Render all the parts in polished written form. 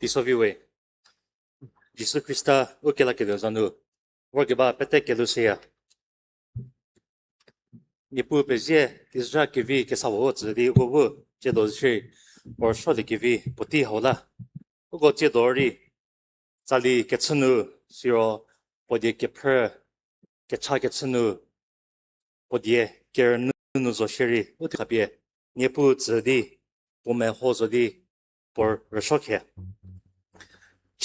Disoviwe. Gesù Christa, okela ke Dios anu. Wargeba pete ke Lucia. Ni pu peje, disja ke vi ke sawo zi di wo je do shi. Or sho de ke vi puti hola. Ugo je do ri. Zali ke tsunu siro podie ke per ke cha ke tsunu podie ke nu zo shiri uti kapie. Ni pu zi di bu men ho zo di por reshoke.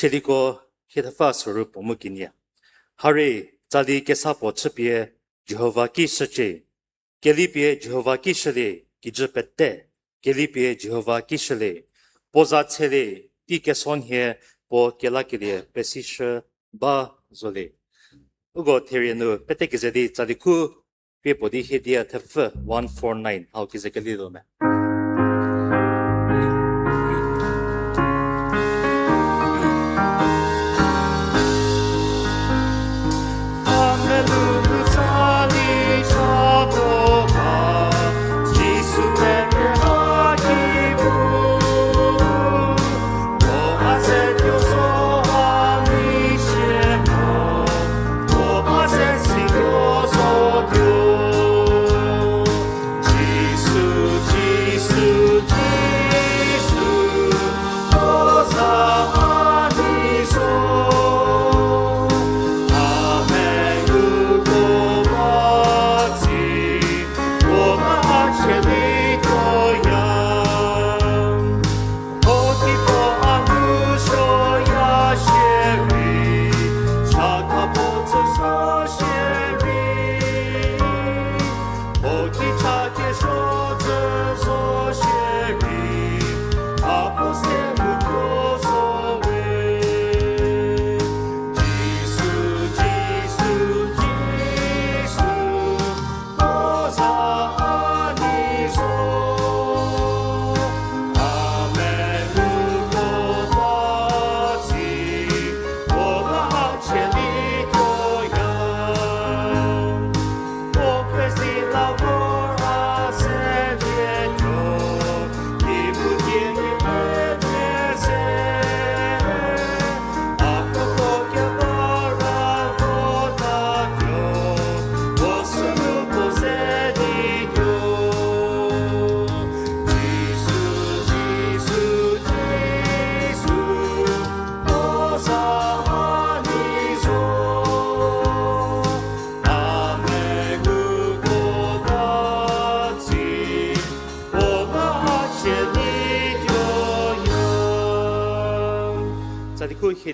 Cheliko hitafa suru pomukinia. Hari zali ke sapo chipie Jehovah ki shichi. Gelibie Jehovah ki shili ki jipete. Gelibie Jehovah ki shili. Boza tseli di ke sonhe bo gelakili pesishe ba zoli. Ugo terianu pete gizedi zali ku pe bodi hidia tefe 149 how gizekali do me.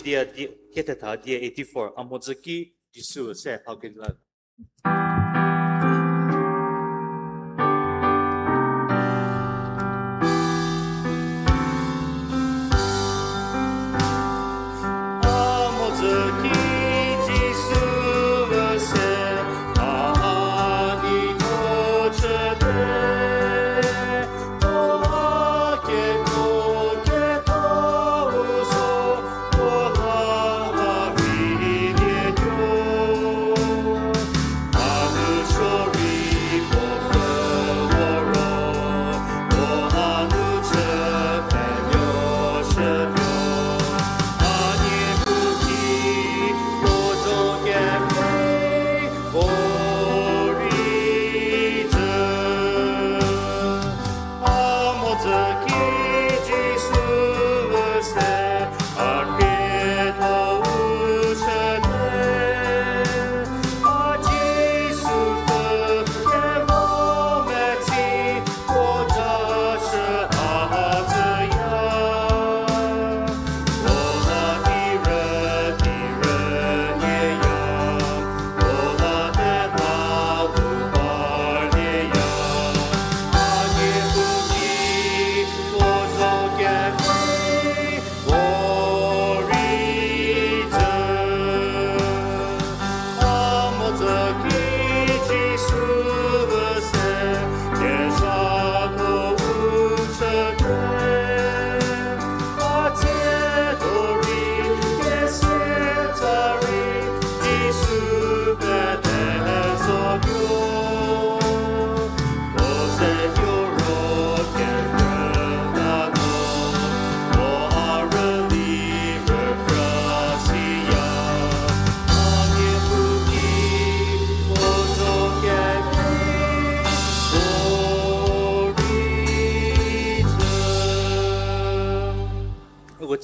Dia keteta dia 84 amozaki jisu se hagila.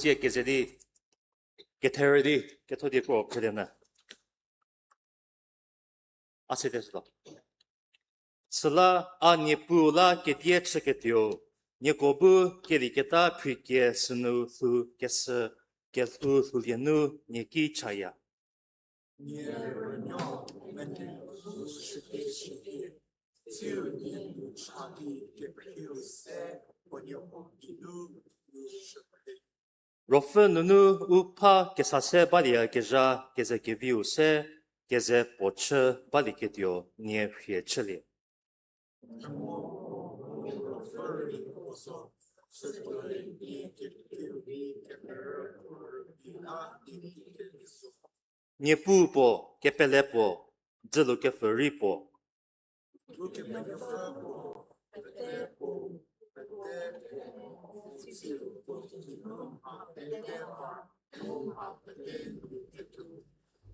接给这里给他儿的给他的过可怜呢，阿谁的知道？是啦，啊你不啦给爹吃给丢，你过不给你给他配给是努苏给是给苏连努你给查呀。Rofe nunu upa ke sase balia keja keze ke viuse keze poche bali ke dio nie hie chele. Nie pu po ke pele po zelu ke feri po.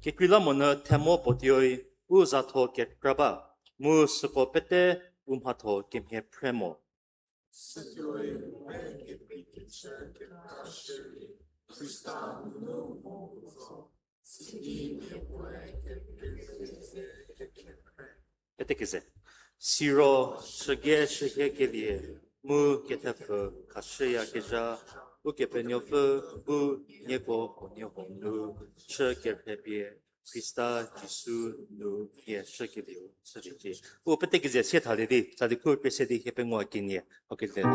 Ke kwila mona temo potioi uzato ke kraba mu supo pete umhato ke mhe premo. Pete kize. Siro shige shige kelie mu ketefu kashiya keja u kepenyofu bu nieko onyohonu shige pebie Krista Jisu nu ye shige liu shige. U pete kize sietali di tadi ku pesedi kepenwa kinie. Okay then.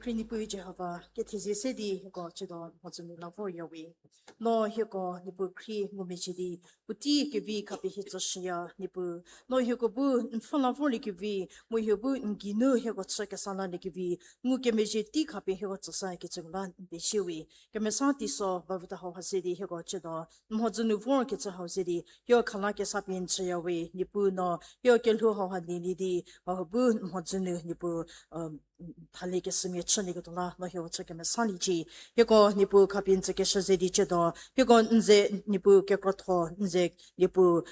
Krini Pui Jehova, get his city, go to the Mozambique for your way. No, Hugo, Nipu Cree, Mumijidi, Buti, Kivi, Kapi Hitoshia, Nipu, no Hugo Boo, and Fonavoli Kivi, Muhubu, and Ginu, Hugo Sakasana Kivi, Mukemeji, Kapi Hotosai, Kitsulan, Bishui, Kemesanti saw Bavataho City, Hugo Chido, Mozunu Vor Kitsaho City, your Kalaka Sapien Chiawe, Nipu no, your Kelho Hadini, Mahabu, Mozunu, Nipu, Palike Simi Chanigola, no Hill Chicken Saniji, Hugo Nipu Kapin Sekeshazedi Chido, Hugo Nze Nipu Kekoto, Nze Nipu,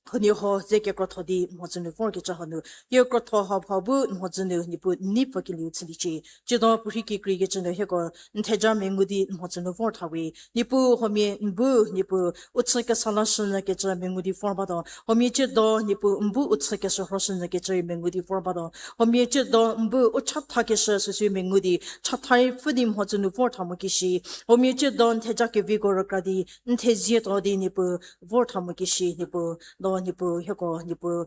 Honeyho, Zekotodi, Mozunu Forgachahanu, Yokoto Habu, Mozunu, Nipu, Nipakili Utsilichi, Jido Puriki Grigachan, Hego, Nteja Mengudi, Mozunu Fortawi, Nipu, Homi, Mbu, Nipu, Utsaka Salashan, Getcha Mengudi Forbado, Homi Jido, Nipu, Mbu, Utsaka Roshan, Getcha Mengudi Forbado, Homi Jido, Mbu, Uchatakisha, Susu Mengudi, Chatai, Fudim, Mozunu Fortamukishi, Homi Jido, Tejaki Vigor Gradi, Nteziet Odi Nipu, Vortamukishi, Nipu, Nipu Hego Nipu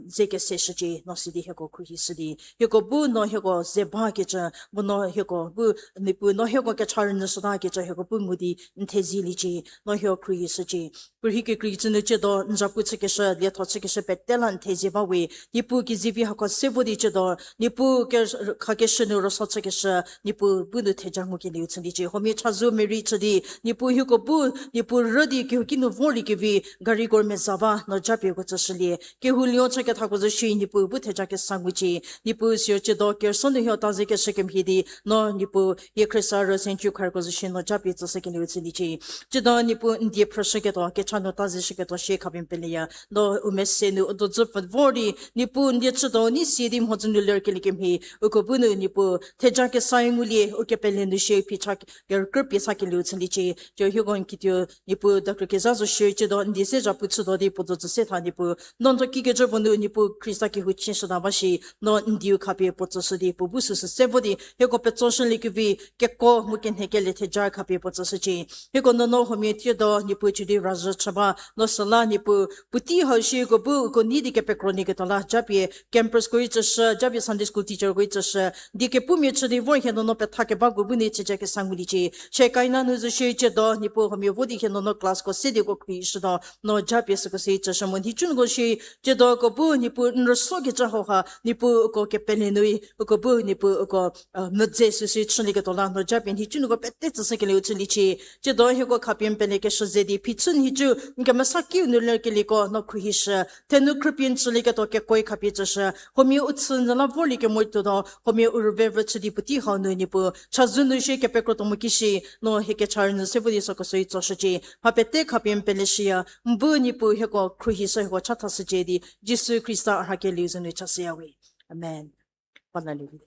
Zeke Seshaji no City Hego Kuhi City Hego Bu no Hego Zeba Geja no Hego Bu Nipu no Hego Gacharan Sada Geja Hego Bu Mudi Nteziliji no Hego Kuhi Saji Burhiki Greeks in the Jedo Nzaputsikesha Liatotsikesha Betelan Tezibawi Nipu Gizivi Hako Sevudi Jedo Nipu Kakeshanu Rosotsikesha Nipu Bunu Tejamuki Liutsindi Homi Chazu Merichadi Nipu Hego Bu Nipu Rudi Kino Voli Kivi Garigor Mezaba no Japi Gotashili, KEHOULUΟÜ Check Hakoshi, Nipu, Butejak Sanguichi, Nipu, Syochido, Gerson, Hiotazik, Shekim Hidi, no Nipu, Yekresar, St. Jukargoshin, no Japi, the second Utilichi, Jidon, Nipu, India Prosheketo, Kechano Tazishiketo, Shekabin Pelia, no Umesenu, Dozufat Vordi, Nipu, Nietzschedo, Nisidim, Hotsunuler Kilikimhi, Ukobunu, Nipu, Tejak Saimuli, Ukepelin, the shape, Pichak, your group is Haki Lutilichi, Jo Hugo and Kitio, Nipu, Dr. Kezazo Shirchido, and the ZHAPU, Sethanipu, non to Kikajabunu Nipu, Christaki, which Chinshadabashi, no Indio Kapi, Potosudi, Pubusus, Sevodi, Hego Petoshan Likivi, Geko, Mukin Hekelete Jar Kapi Potosachi, Hego no Hometio, Nipu Chudi Raja Chaba, no Sala Nipu, Puti Hoshi, Gobu, Gonidi Kepekronikatola, Japi, Campus Goitus, Japi Sunday School teacher Goitus, DIEKEPU Michudi, Vorhen no Petakabagu Buni Chek Sangulichi, Shekaina Nuzushi, Nipu, Homiovodi, no class, City Goki, no Japi. When he chungoshi, Jedoko Bu, Nipu, Nrosogi Jahoha, Nipu, Go Kepenui, Ukobu, Nipu, Go Nudze, Chunigatola, no Japan, he chunugo petits a second utilichi, Jedo, Hugo Capian Penekesha Zedi, Pitsun, Hiju, Nkamasaki, Nulekilico, no Kuhisha, Tenu Kripian Suligato Kekoi Capitasha, Homi Utsun, the Lavoli Kemoito, Homi Urveva to the Putiho, Nipu, Chazunu Shake Pekotomukishi, no Hikecharn, Sevudi Sokosoi Toshaji, Papete Capian Pelishia, Mbu Nipu Hego Kruhiso Hego Chatas Jedi, Jisu Christa Hakelius and Chasiawi. Amen. Panalivi.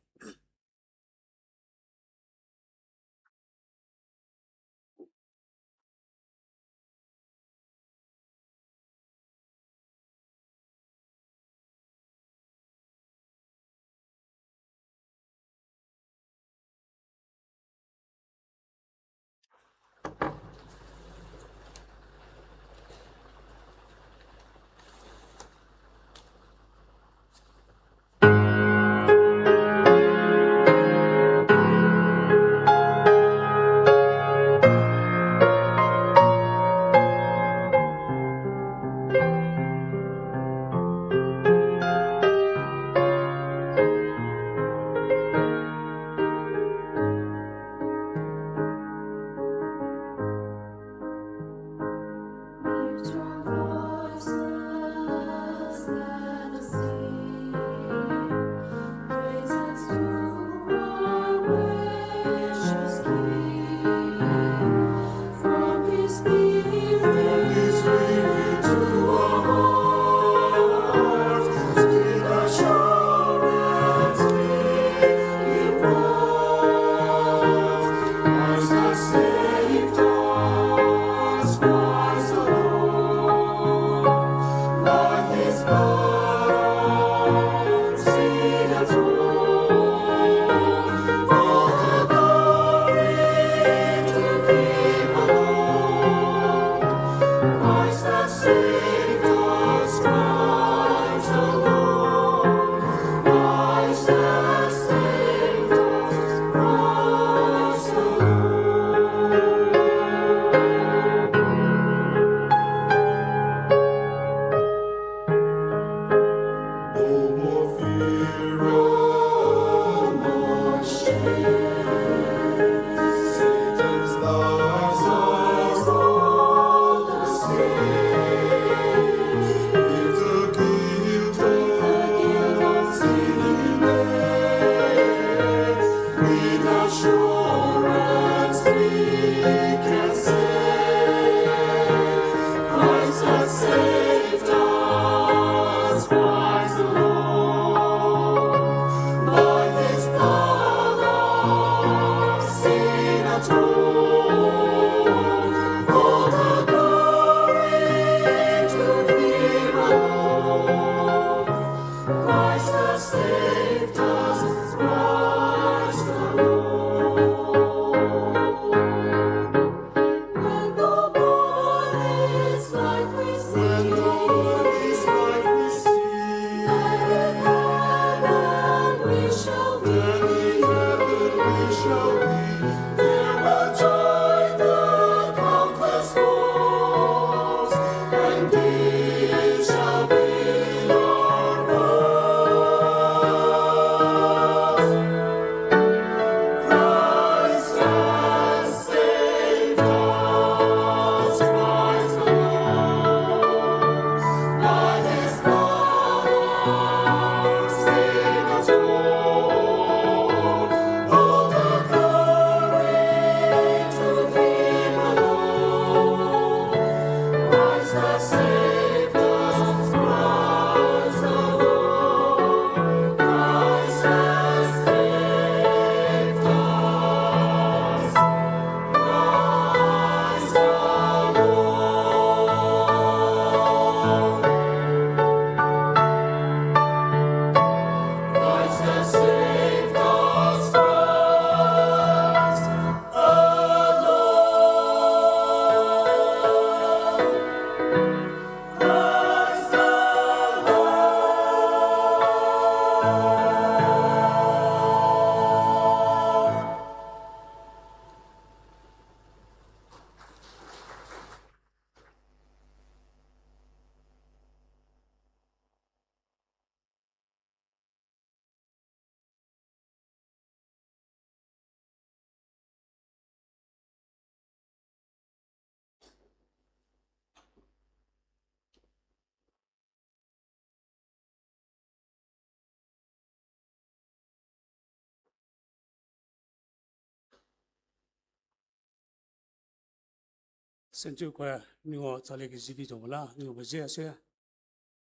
甚至快你我早来个时间中啦，你我这些，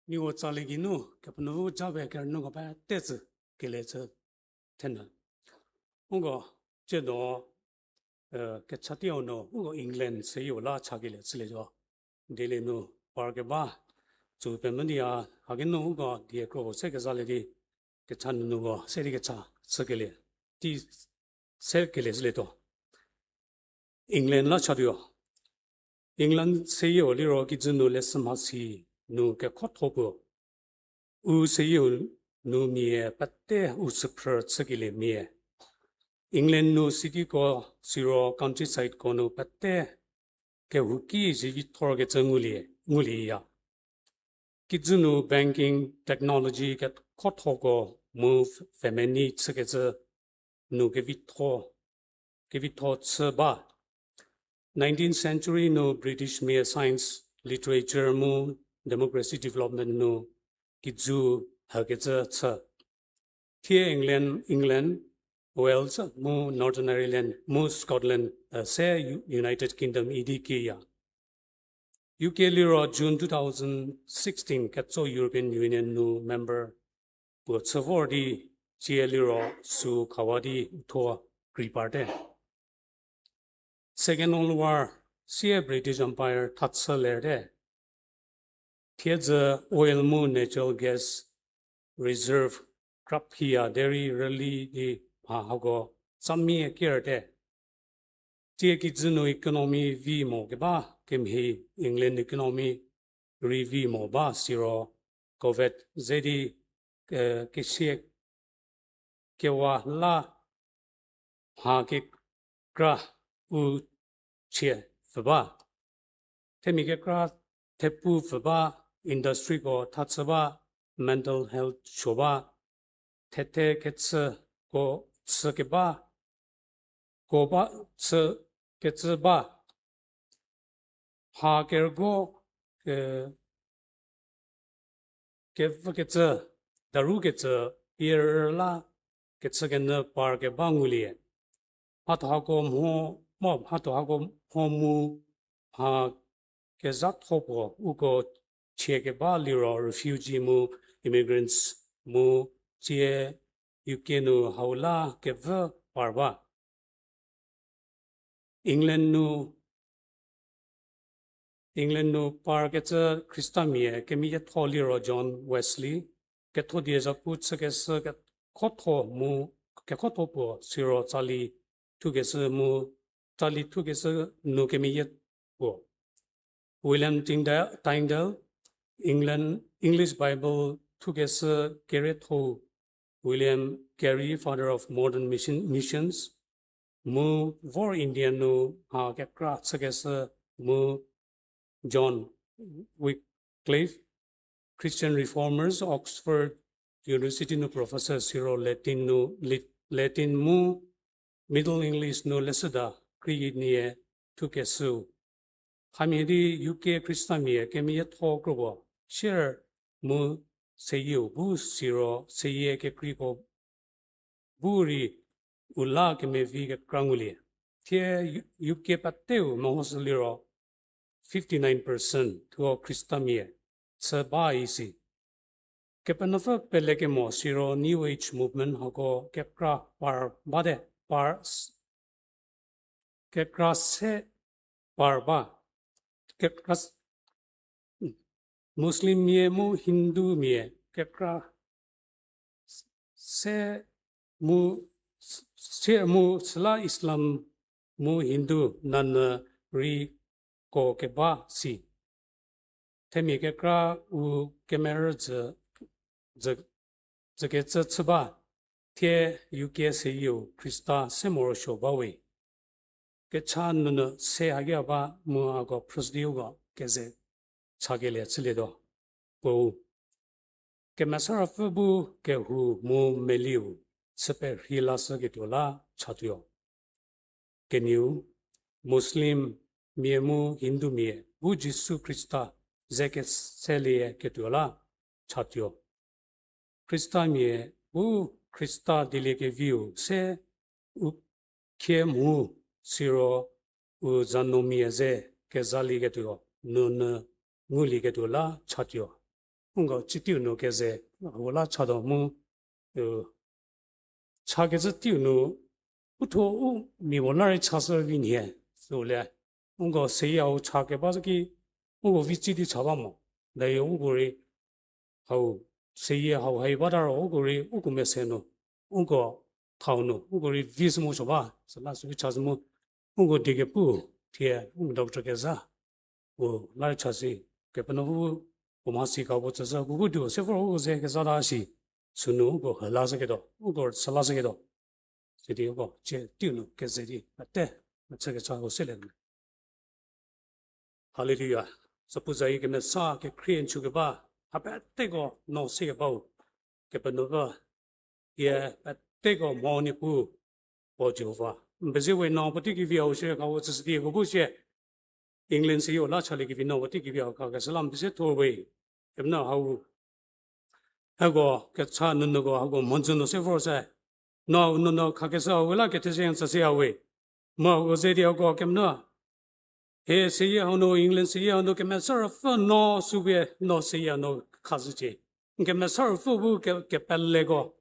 你我早来个努，可不能早白个弄个白袋子给来这天呐。我个这种个差掉呢，我个英伦是有啦差给来之类的，这里呢，玩个吧，就本本的啊，还跟弄个第个这个啥来的，个差弄个这里个差吃给来，第这给来之类的，英伦啦差掉。England sayo liro kizuno lesmasi no ke khothobo u sayo no mie patte u super tsagile mie England no city ko zero countryside ko no patte ke huki jivi thorge nguli ya kizuno banking technology ke khothogo move femini tsage no ke vitho tsba 19th century no British mere science literature mo democracy development no kizu hageza cha here England Wales mo Northern Ireland mo Scotland say United Kingdom EDK ya UK liro June 2016 katso European Union no member bo chavordi liro su khawadi utho griparte Second World War, see British Empire Tatsalerde. Here's oil moon natural gas reserve crop here, dairy really the Hago, some me a kirte. Take its no economy V mogeba, came he, England economy, re mo ba, zero, covet, zedi, kishik, kewa la, hake, gra. U chia faba temike kra tepu faba industry ko tatsaba mental health shoba tete ketsa ko tsakeba ko ba tsa ketsa ha kergo ketsa daru ketsa irla ketsa ken par ke banguli hatako mo Mob hatohago homu ha kezathopo ugo chekeba liro refugee mu immigrants mu tie ukenu haula keva parba England no parketa Christamie kemiya tholiro John Wesley KETHODIE ZHAPU tsakesa khotho mu KEKHOTOPO zero TSALI tugesa mu TSALI tugesa no kemiyet wo William Tyndale English Bible tugesa Keretho William Carey father of modern missions mu vor Indian no ha kekra tsagesa mu John Wycliffe Christian reformers Oxford University no professor Cyril Latin mu Middle English no lesada Kekhrieneinuo tukesu Hamidi UK Christamie kemiye thokrobo share mu seyu bu siro seye Kekhrieneinuo buri ula kemevi ke kranguli tie UK pateu mohosliro 59% to Christamie saba isi Kepanafa peleke mo siro New Age movement hako kekra par bade par kekra se parba kekras Muslim mie mu Hindu mie kekra se mu sla Islam mu Hindu nan ri ko keba si temi kekra u kemer zake tsaba tie UK se yo Krista semoro shobawe KECHA no se agya ba mu ago prosdio go keze chagele chiledo bo ke masara fubu ke hu mu meliu seper hilasa ke tola chatyo ke new Muslim miemu Hindu mie bu Jesu Krista zake selie ke tola chatyo Krista mie bu Krista dileke view se u ke mu Siro u zanomie ze 给咋里个多，我里个多啦，差掉。我个只丢侬个是，我啦差到么，差个是丢侬，不拖我，你我那儿差是1年，是不嘞？我个谁要差个把这个，我个位置的差吧么？那有我个人，好谁也好，还有把那儿我个人，我个没谁侬，我个讨侬，我个人为什么说吧？是那属于差什么？我个这个不，天，我们到这个啥？我那儿差是，给不能我们思考过这是我丢，是否我这个啥东西？是侬个和拉这个多，我个是拉这个多，这里个这丢侬给这里，对，这个差我谁来的？哈利路亚，是不在一个那啥给 create 出个吧？还把这个弄这个包，给不能个也把这个毛呢不包就发，不是为弄不这个表示，我只是第一个不是。England 是有拉出来嘅邊我啲嘅表講嘅，是諗唔是拖位，咁嗱好，個嘅差恁個個門陣都是否在，嗱看嘅時候為啦嘅啲嘢是位，冇個這啲個咁嗱，誒是也好喏 England 是也好喏，咁樣12分喏數別喏是也喏開始嘅，咁樣12分不嘅本嚟個，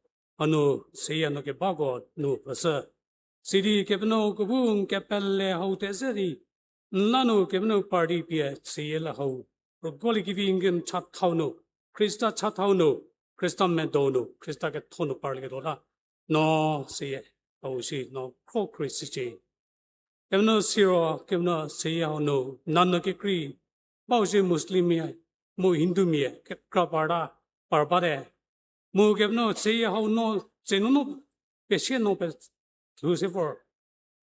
喏是也喏嘅八個喏不是，是啲嘅喏個不嘅本嚟好啲是啲。那侬给侬 party 别谁了好，我过来给别人插头侬 ，Krista 插头侬 ，Krista 没头侬 ，Krista 个头侬 party 个多啦，喏谁好是喏 pro Krista 些，给侬 siro 给侬谁好侬，那侬给 Kri， 包些 Muslim 咩，冇 Hindu 咩，给 Krapada 的，冇给侬谁好喏，谁侬别些侬别 Lucifer。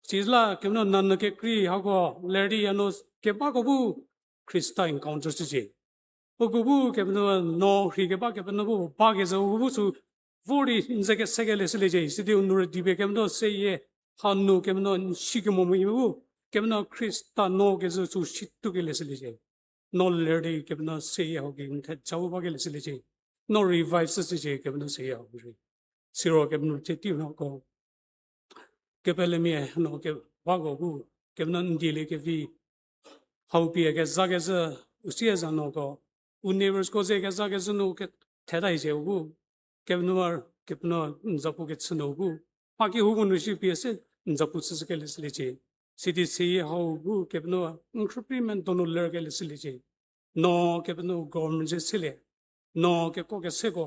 其实啦，咁样男的嘅 Kri 好个 lady 啊，喏，嘅把个不 Krista encounter 之前，我个不嘅喏喏，佢嘅把嘅不把嘅时候，我不是40你这个世界历史里头，是啲努力地别嘅喏谁嘢，汉奴嘅喏西嘅冇咩不，嘅喏 Krista 喏嘅是做西都嘅历史里头，喏 lady 嘅喏谁嘢好嘅，佢走把嘅历史里头，喏 revive 是之前嘅喏谁嘢好嘅，是咯嘅喏即啲喏個。के पहले में no के वागो को के none दिले के भी how पिए के जागे से उसी ऐसा नो को उन नेबर्स को से के जागे से नो के ठेरा ही से वो के नोर के नो जपो के छनो को बाकी हो को नसी पिए से जपो से के लिस लेचे सिटी से हाउ वो के नो इंक्रीमेंट दोनों लर के लिस लेचे नो के नो गवर्नमेंट से सिले नो के से को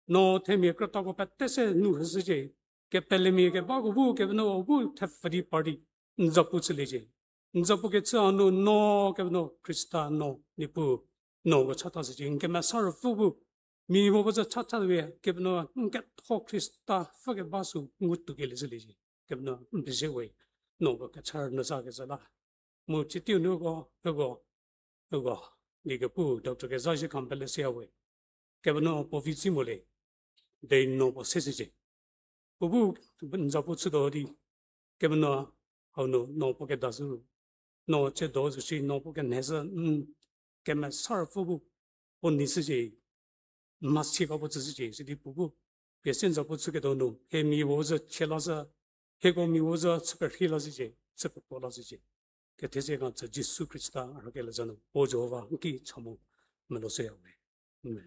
नो थे में करता को पत्ते से नु हसे के पहले में के बागो वो के नो वो ठफरी पार्टी जपु चले जे जपु के नो नो के no Crysta no Nipu no को छता से इनके मैं सर फुबु मी वो बज छता वे के नो के हो क्रिस्टा फके बासु मुत के ले चले जे के नो बिसे वे नो को के छर न सा के चला मु चिtiu नो को निके पु डॉक्टर के जासे कंपले से वे के नो पोफिसी मोले दे नो को से जे不本着不知道的，根本呢，好喏不给打数，喏这多就是喏不跟还是根本12不本地自己，马西搞不自己是的不，别现在不吃个多喏，还米我是切了是，还个米我是吃个黑了自己，吃个多了自己，给这些个这耶稣基督而给了这种，我就话给什么没多少位，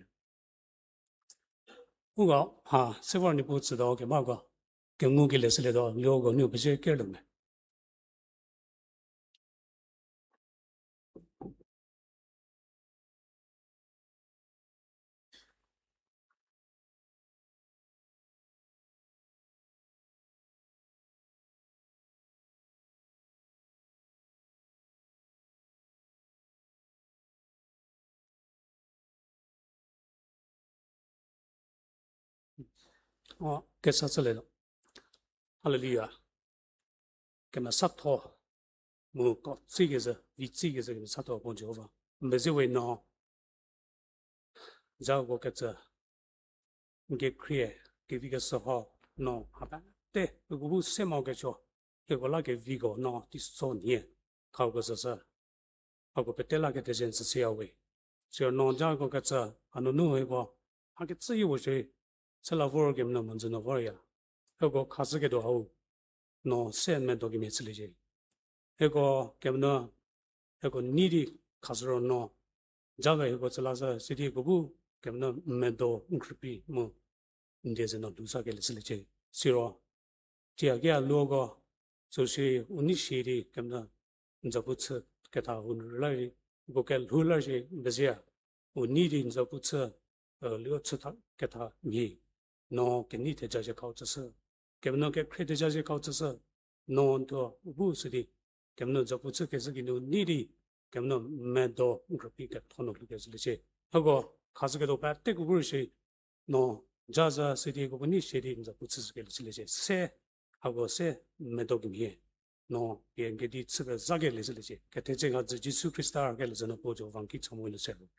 我讲哈，这会儿你不知道干嘛个？跟我给历史里头聊个，你不是给了没？哦，给啥子来了？哈利路亚，给么杀头，我搞这个是为这个是给杀头帮助吧，没是为孬，然后我个这，给 create 给这个时候孬，好吧？对，我不什么个说，给我那个这个孬第3年，考个是，考个不得那个的人是谁要为，就孬家个这，还能弄一个，那个自由是。这老夫儿给我们门子那玩意儿，那个开始给多好，那3年多给每次理解，那个给我们 ego niri kasro no jabe ego zelasa city gobu kemno medo unkripi mo indeze no dusa ke lesleche siro chia kia logo so she unishiri kemno nzaputse keta unlari bokel hularje bezia uniri nzaputse leo tsata keta mi no keni te jaje kautsese kemno ke krede jaje kautsese no to bu sidi kemno nzaputse kesegi no niri kemno medo unkripi ke tono lesleche 하고 가스게도 배때 그것이 너 자자 시리 그분이 시리 이제 붙이게 될지 세 하고 세 메도기에 너 비행기디 측에 자게 될지 그 대체가 지수 크리스탈 gel에서는 보조 방기 처모를 세고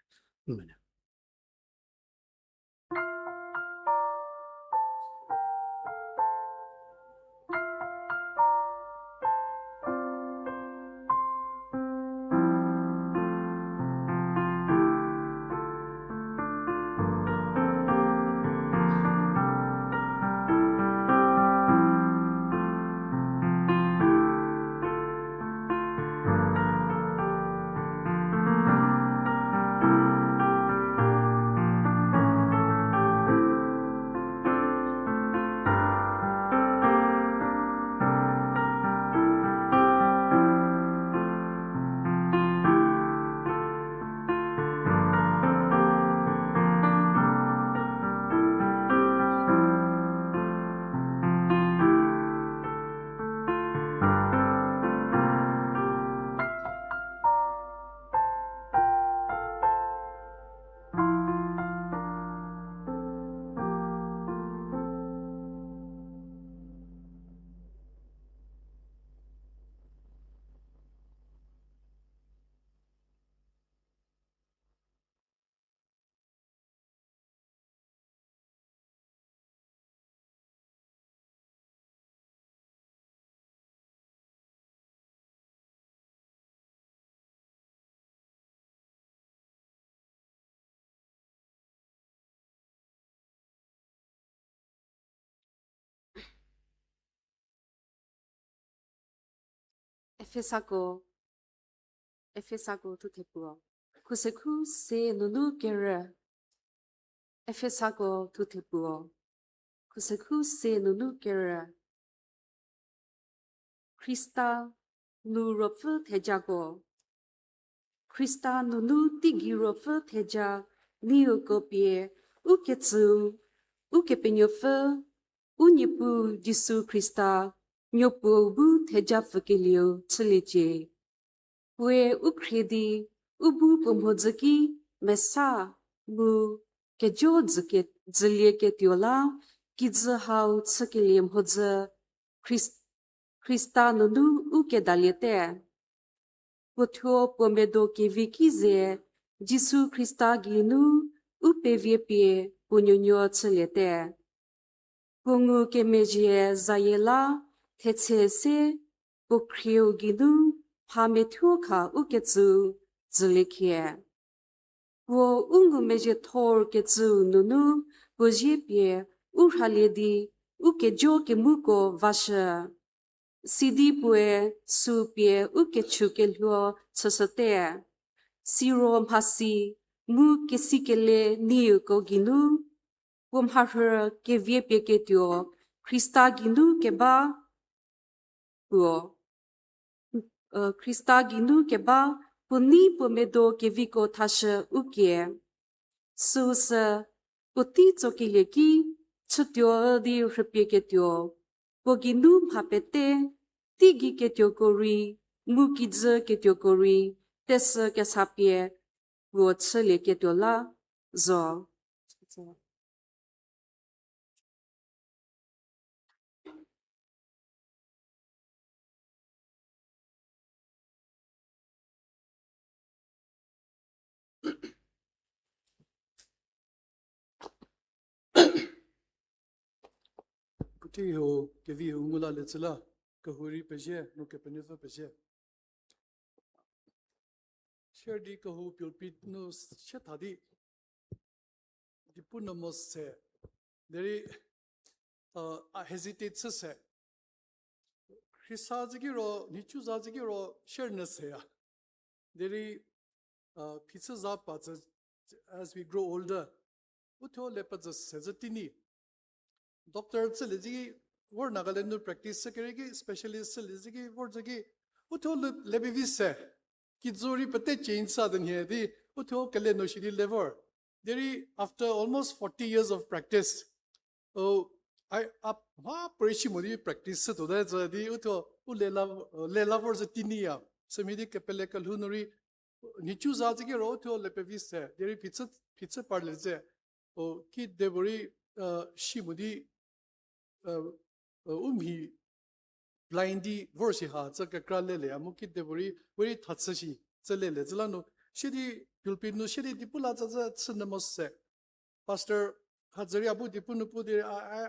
Efesago tutepuo. Kuseku se nunu gere. Efesago tutepuo. Kuseku se nunu gere. Krista nu rofu tejago. Krista nunu tigi rofu teja. Niu gopie. Uketsu. Ukepenyofu. Unyipu Jisu Krista. Nyopu bu teja fukilio tsilije. We ukredi ubu pomhozaki mesa mu kejo zike zilie ke tiola kizhao tsikiliam hoza Krista nunu uke daliete. Potho pomedo ke vikize Jisu Krista ginu upe viepie punyonyo tsilete. Pungu ke mejie zayela tetse se pokrio ginu Hametuka uketsu zilikie. Wo ungu meje tor ketsu nunu, bojepie urhaledi ukejo ke muko vasha. Sidi pue supie ukechu ke luo tsasate. Siro mhasi mu kesikele niu ko ginu. Womhahra ke viepie ke tio, Krista ginu ke ba. Uo. Krista ginu keba puni pomedo keviko tasha ukie. Susa puti tsokileki chutyo di rupie ketyo. Poginu hapete tigi ketyo kori mukidze ketyo kori tesa kesapie wo tsele ketyo la zo. Krodiho Kennao ungula letsela kahuri peje no kepenefa peje. Sherdi kahu pulpit no shetadi dipunamos se. There I hesitate to say. Krisazigiro nichuzazigiro sherness here. Deri Phizo ZHAPU as we grow older. Utho lepa sezatini. Doctor Tseligi were Nagaland practice security specialist Selizigi were Zagi. Utho lebivise. Kizuri pate change sudden here. The Utho Kaleno Shidi lever. Deri after almost 40 years of practice. Oh, I up Preshimudi practice to that the Uto Lela for the Tinia. Semidi Capeleka Lunari Nichu Zazigi Roto Lepevise. Deri pizza parleze. Oh, Kid Debori Shimudi blindy Vorsiha, Zakakralele, Amukid Debori, very Tatsashi, Zelele, Zelano, Shidi, Yulpino Shidi Dipulaza Tsunamos. Pastor Hazari Abu Dipunupu,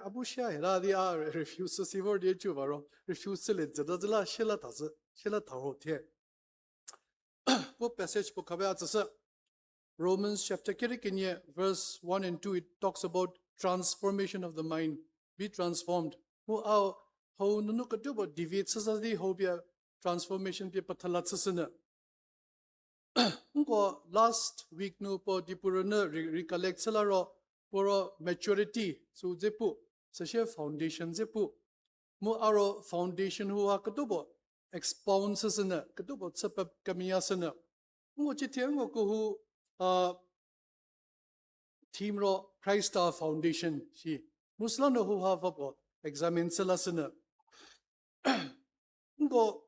Abusha, Radia refuses Sivor de Chuvaro, refuses it, Zadazala, Shela Tahote. What passage for Kabayatasa? Romans chapter 13, verse 1 and 2, it talks about transformation of the mind. Be transformed. How no kadu about deviate society, how be a transformation be patalatsasana. Last week no po dipurana recollect salaro for maturity. So zepu, such foundation zepu. Mo aro foundation who are katubo expoundsasana, katubo sapap kamiyasana. Mo chitiango ko team ro Christ our foundation she Muslim who have about examine salasana go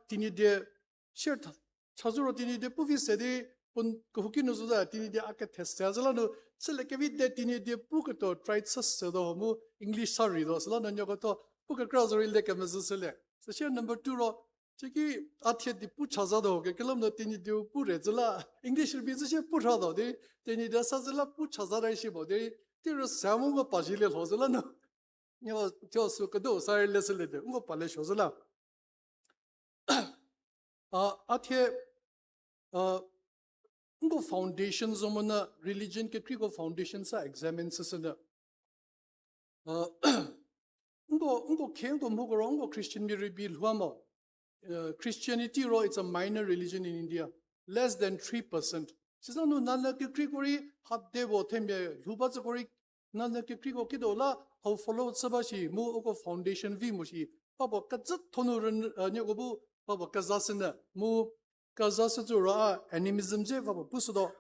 tini de shirt chazuro tini de puvi sedi pun kohukino zuza tini de aka test salano seleke de tini de pukato tried sasso mu English sorry do salano nyogoto puka crossori de kamazusele so share number 2 ro Chiki athe di pu chazado ke kelam no tini de pu rezala English bi zhe pu chado de tini de sazala pu chazara shi bo de tiro samu go pajile hozala no nyo jo su ko do sai lesele de ngo pale shozala athe ngo foundations omona religion ke kri go foundation sa examine sasana ngo keng go mo go ngo Christian mi reveal huamo Christianity ro it's a minor religion in India, less than 3%. Sisa no nalla ke krikori hat debo thembe luba chakori nalla ke kriko kidola how follow sabashi mu oko foundation vi mushi pabo kazat thonurun nyogobu pabo kazasena mu kazasura animism je pabo pusudo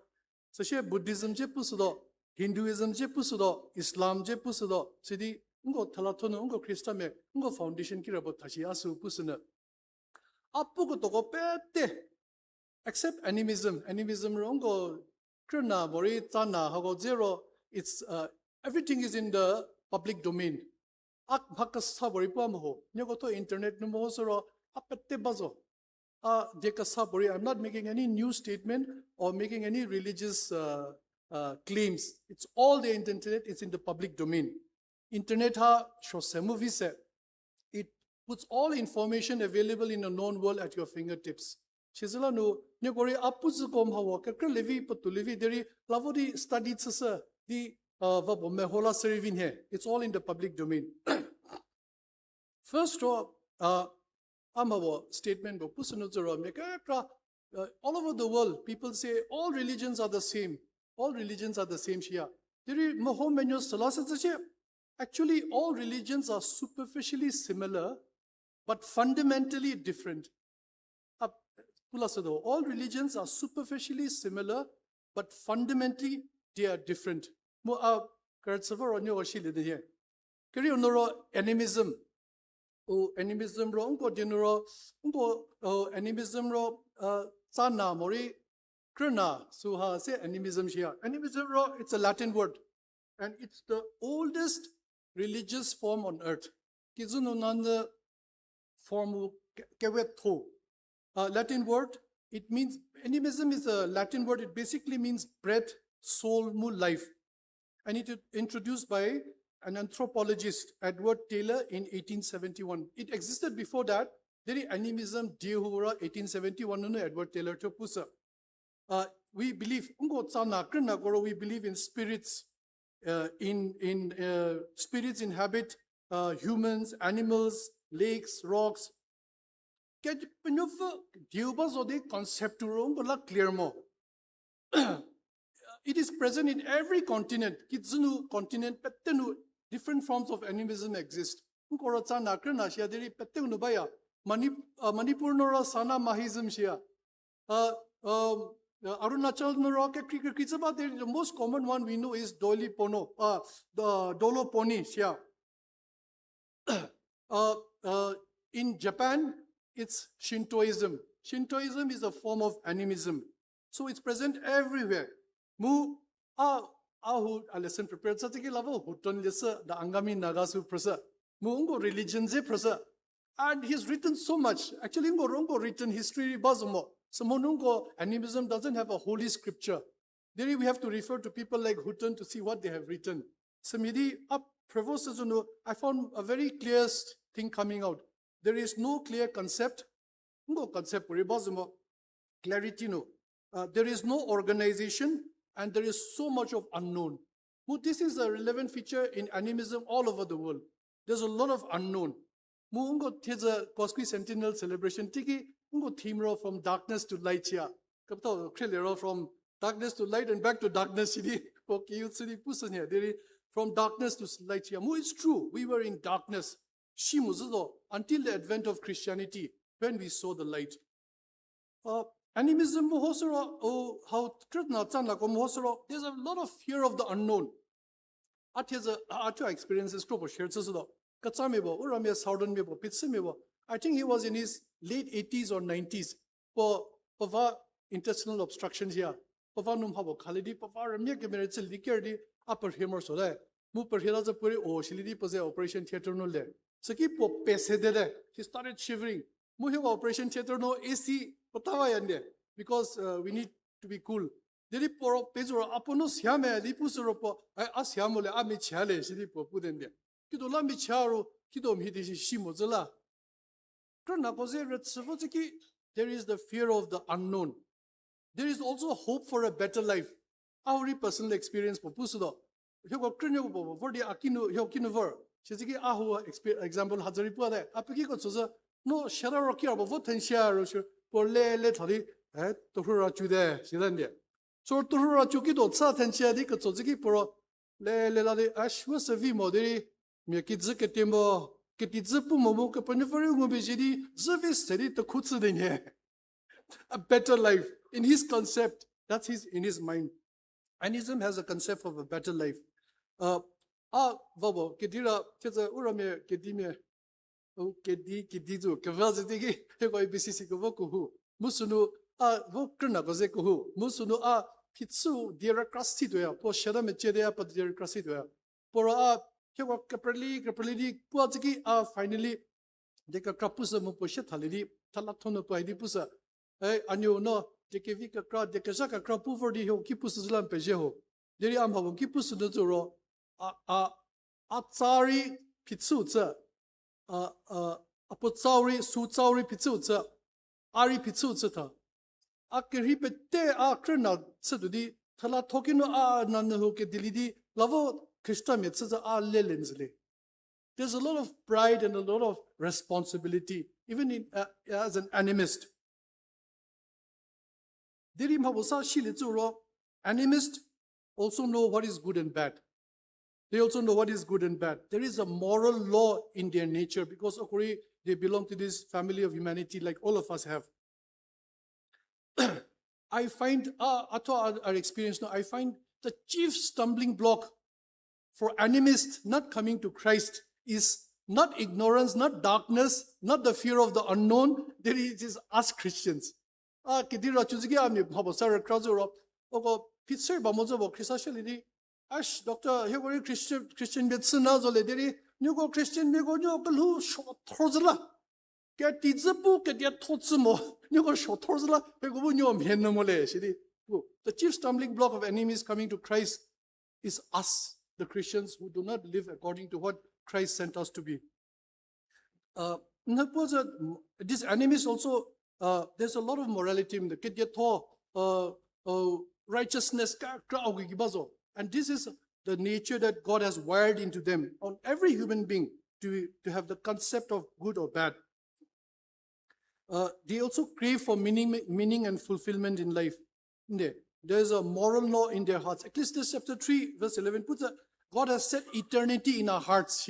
sashe Buddhism je pusudo Hinduism je pusudo Islam je pusudo sidi ngo thalathono ngo Christame ngo foundation kirabo thashi asu pusuna Apuko toko pete except animism. Animism rongo kruna mori tana hago zero. It's everything is in the public domain. Ak bhakas sabori pamaho. Nyogoto internet numo soro apete bazo. Deka sabori. I'm not making any new statement or making any religious claims. It's all the internet. It's in the public domain. Internet ha shosemu vise. Puts all information available in a known world at your fingertips. Chizala no nyogori apuzukom hawa kakra levi patulevi deri lavodi studied sasa di vabo mehola serving here. It's all in the public domain. First amawa statement bo pusunuzoro mekakra all over the world people say all religions are the same. All religions are the same Shia. Deri mohomenyo salasache. Actually all religions are superficially similar but fundamentally different. All religions are superficially similar, but fundamentally they are different. Animism. Animism animism sana mori kruna suha se animism shia. Animism it's a Latin word, and it's the oldest religious form on earth. Kizununanda form kewetho. Latin word, it means, animism is a Latin word, it basically means breath, soul, life. And it is introduced by an anthropologist, Edward Taylor, in 1871. It existed before that. There is animism, Diehura, 1871, Edward Taylor Topusa. We believe, we believe in spirits. Spirits inhabit humans, animals, lakes, rocks. Get penufa diubas or the concept to clear more. It is present in every continent. Kitsunu continent, petenu, different forms of animism exist. Unkoratsa nakra nasya deri petenu baya. Manipur nora sana mahism shia. Arunachal nora ke krikitsaba. The most common one we know is Doli Pono, the Dolo Poni shia. In Japan, it's Shintoism. Shintoism is a form of animism. So it's present everywhere. Mu ahu a lesson prepared satiki level huton lesa the Angami Nagasu prasa. Mu religion ze prasa. And he's written so much. Actually, Rongo written history bazumo. So monungo animism doesn't have a holy scripture. There we have to refer to people like Hutton to see what they have written. So midi up Prevost, I found a very clear thing coming out. There is no clear concept. No concept clarity no. There is no organization and there is so much of unknown. This is a relevant feature in animism all over the world. There's a lot of unknown. There's a Cosqui Sentinel celebration. Tiki theme from darkness to light here. From darkness to light and back to darkness. From darkness to light here. It's true. We were in darkness. Until the advent of Christianity, when we saw the light. Animism, there's a lot of fear of the unknown. Experiences, I think he was in his late 80s or 90s. For intestinal obstructions here. Upper humor so that operation theater no there. So keep he started shivering. Operation theater no AC because we need to be cool. Did it pour up Pedro Aponos Yame, Lipusuropo, I asked Yamole Amichale, Silipo Pudende. Kidola Micharo, Kidom Hidi Shimozilla. There is the fear of the unknown. There is also hope for a better life. Our personal experience for Pusudo. For the Akino Yokinover. Shiziki Ahu example Hazaripua. Apiki no Shararoki or Votenshia or Le Tali, Tohura Jude, Shilandia. So Tohura Chukido, Satenshia, Dikotsuki Poro, Le Ash was a Vimoderi, Miakizaketimo, Ketizapu Momoka Panifari Mubijidi, Service steady to Kuotsu in here. A better life. In his concept, that's in his mind. Anism has a concept of a better life. Vabo, Kedira, Teza Urame, Kedime, Kedizu, Kavazitigi, Hego BCC Govoku, Musunu, Vokrna Gozekuhu, Musunu, Phizo, Dieracrasitware, for Shadamechedea, but Dieracrasitware. For Hego Caprelli, Puatiki, finally, Deka Krapusa Mopushatalidi, Talatono Paidipusa, Anyo no. Dekevika crowd, Dekazaka crapu for the hill, Kipus Lampejo. Deri Amhavo, Kipus the Zoro, Atsari Pitsutsa, Apotsauri, Sutsauri Pitsutsa, Ari Pitsutsa. Akiripete Akrena, Sadudi, Tala Tokino Nanahoke Dilidi, Lavo, Kristamets Lelensle. There's a lot of pride and a lot of responsibility, even as an animist. Animists also know what is good and bad. They also know what is good and bad. There is a moral law in their nature because they belong to this family of humanity like all of us have. I find, our experience now, I find the chief stumbling block for animists not coming to Christ is not ignorance, not darkness, not the fear of the unknown. There is us Christians. Kedira Chuzigi Ami Habosara Krazuro, Oko Pitzer Bamozo, Christianity, Ash, Doctor Hegori Christian Betsuna Zolederi, Nugo Christian Migonio, Galu, Shotozla. Get the ZHAPU, get your Totsumo, Nugo Shotozla, Hegovunio, Menomole, Shidi. The chief stumbling block of enemies coming to Christ is us, the Christians who do not live according to what Christ sent us to be. These enemies also. There's a lot of morality in the righteousness, and this is the nature that God has wired into them, on every human being, to have the concept of good or bad. they also crave for meaning and fulfillment in life. There's a moral law in their hearts. Ecclesiastes chapter 3, verse 11 puts that God has set eternity in our hearts.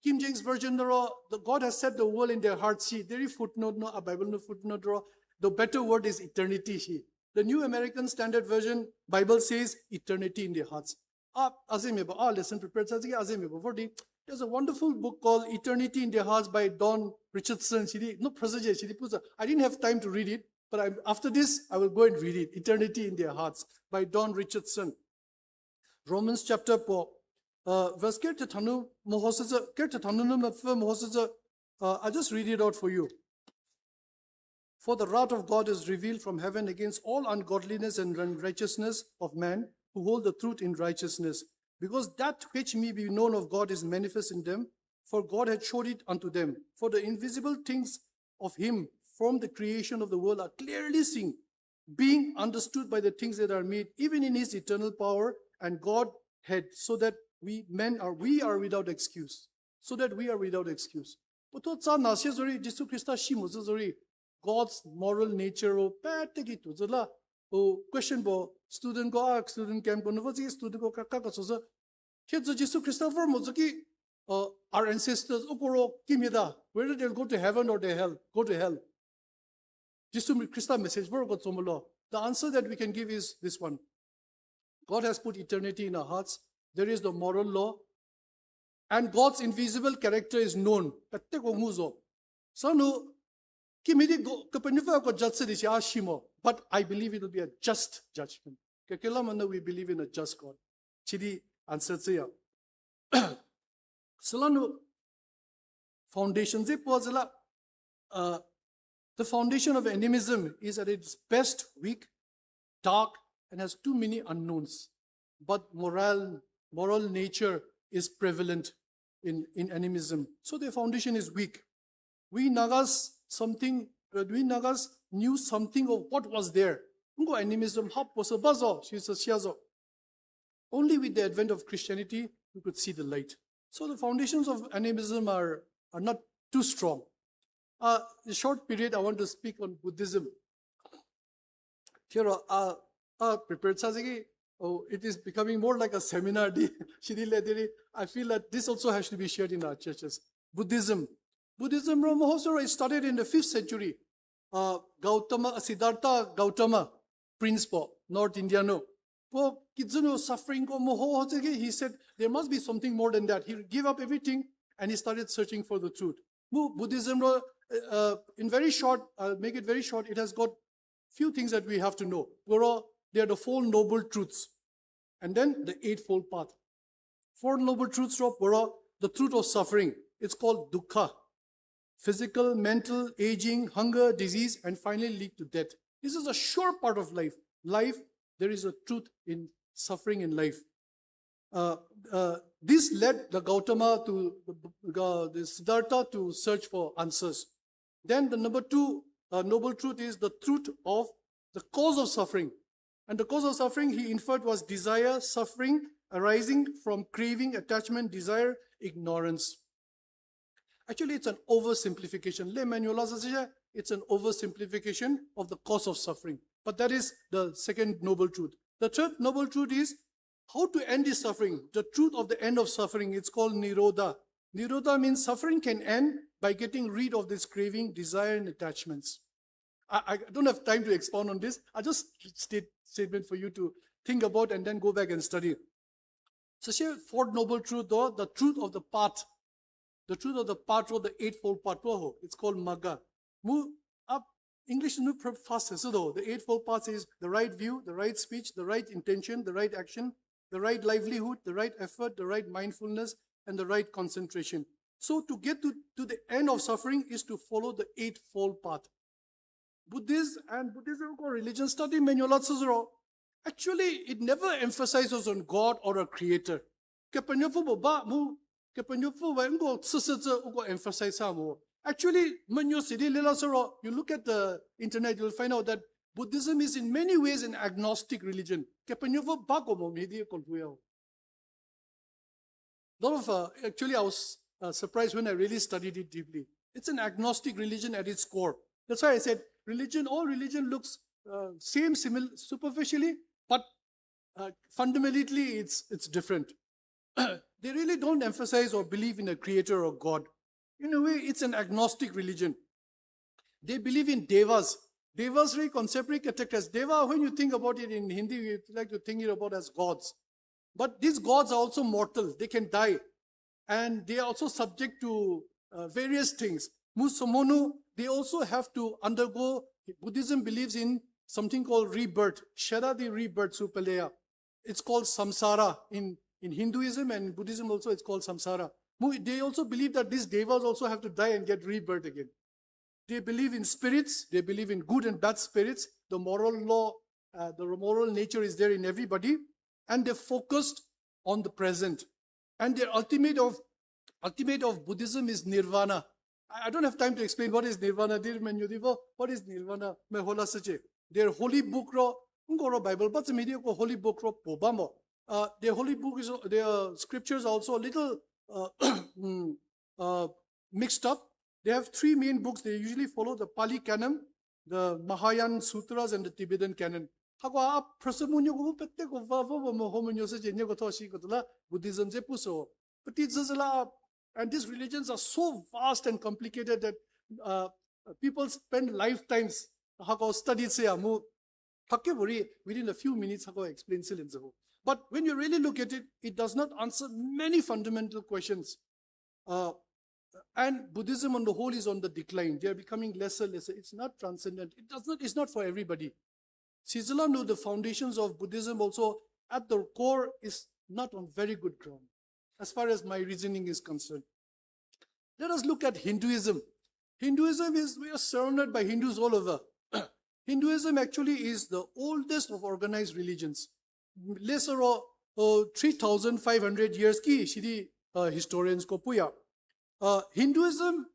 Kim James Version, God has set the world in their hearts. There is footnote, no, a Bible no footnote. The better word is eternity. The New American Standard Version, Bible says eternity in their hearts. Lesson prepared. There's a wonderful book called Eternity in Their Hearts by Don Richardson. I didn't have time to read it, but after this, I will go and read it. Eternity in Their Hearts by Don Richardson. Romans chapter 4. Verse I just read it out for you. For the wrath of God is revealed from heaven against all ungodliness and unrighteousness of man who hold the truth in righteousness, because that which may be known of God is manifest in them, for God had showed it unto them. For the invisible things of him from the creation of the world are clearly seen, being understood by the things that are made, even in his eternal power and Godhead, so that we are without excuse. So that we are without excuse. But what's our Jesus Christ God's moral nature question bo student go student camp go student go kaka so kids Jesus Christopher mozuki our ancestors okoro kimida whether they'll go to heaven or to hell, go to hell. Jesus Christ message for God somolo. The answer that we can give is this one. God has put eternity in our hearts. There is the moral law, and God's invisible character is known. But I believe it will be a just judgment. We believe in a just God. Chidi answer ya. Solano foundation the foundation of animism is at its best weak, dark, and has too many unknowns. But moral nature is prevalent in animism. So the foundation is weak. We Nagas knew something of what was there. Animism, only with the advent of Christianity, we could see the light. So the foundations of animism are not too strong. A short period, I want to speak on Buddhism. Here, prepared it is becoming more like a seminar. I feel that this also has to be shared in our churches. Buddhism started in the 5th century. Siddhartha Gautama, Prince po, North Indiano. Suffering, he said there must be something more than that. He gave up everything and he started searching for the truth. Buddhism, in very short, I'll make it very short, it has got few things that we have to know. They are the 4 noble truths. And then the 8-fold path. 4 noble truths, the truth of suffering. It's called dukkha. Physical, mental, aging, hunger, disease, and finally lead to death. This is a sure part of life. There is a truth in suffering in life. This led the Gautama to the Siddhartha to search for answers. Then the number 2 noble truth is the truth of the cause of suffering. And the cause of suffering, he inferred, was desire, suffering arising from craving, attachment, desire, ignorance. Actually, it's an oversimplification. It's an oversimplification of the cause of suffering. But that is the second noble truth. The third noble truth is how to end this suffering. The truth of the end of suffering, it's called nirodha. Nirodha means suffering can end by getting rid of this craving, desire, and attachments. I don't have time to expound on this. I just statement for you to think about and then go back and study. So here, 4th noble truth, though, the truth of the path. The truth of the path, or the 8-fold path, it's called magga. Move up. English is fast. So though the 8-fold path is the right view, the right speech, the right intention, the right action, the right livelihood, the right effort, the right mindfulness, and the right concentration. So to get to the end of suffering is to follow the 8-fold path. Buddhism or religion study manual actually it never emphasizes on God or a creator. Actually, you look at the internet, you'll find out that Buddhism is in many ways an agnostic religion. Actually, I was surprised when I really studied it deeply. It's an agnostic religion at its core. That's why I said all religion looks same, similar, superficially, but fundamentally it's different. They really don't emphasize or believe in a creator or God. In a way, it's an agnostic religion. They believe in devas. Devas are contemporary characters. Deva, when you think about it in Hindi, you like to think it about as gods. But these gods are also mortal. They can die. And they are also subject to various things. Musomonu, they also have to undergo, Buddhism believes in something called rebirth. Sharadi rebirth supaleya. It's called samsara in Hinduism, and Buddhism also it's called samsara. They also believe that these devas also have to die and get rebirth again. They believe in spirits. They believe in good and bad spirits. The moral law, the moral nature is there in everybody. And they're focused on the present. And their ultimate of Buddhism is nirvana. I don't have time to explain what is nirvana. What is nirvana? Their holy book, Bible, but the media holy book, their holy book is their scriptures are also a little mixed up. They have three main books. They usually follow the Pali Canon, the Mahayana Sutras, and the Tibetan Canon. Buddhism, and these religions are so vast and complicated that people spend lifetimes studies within a few minutes explain. But when you really look at it, it does not answer many fundamental questions. And Buddhism on the whole is on the decline. They are becoming lesser. It's not transcendent. It's not for everybody. Sizala knew the foundations of Buddhism also at the core is not on very good ground, as far as my reasoning is concerned. Let us look at Hinduism. Hinduism is, we are surrounded by Hindus all over. Hinduism actually is the oldest of organized religions. Lesser 3,500 years ki shidi historians ko puya. Hinduism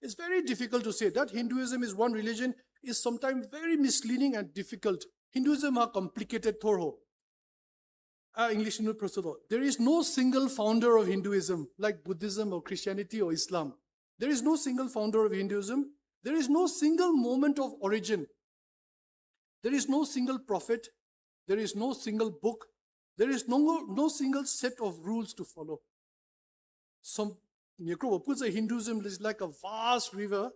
it's very difficult to say. That Hinduism is one religion is sometimes very misleading and difficult. Hinduism are complicated thorough. English there is no single founder of Hinduism like Buddhism or Christianity or Islam. There is no single founder of Hinduism. There is no single moment of origin. There is no single prophet. There is no single book. There is no single set of rules to follow. Hinduism is like a vast river,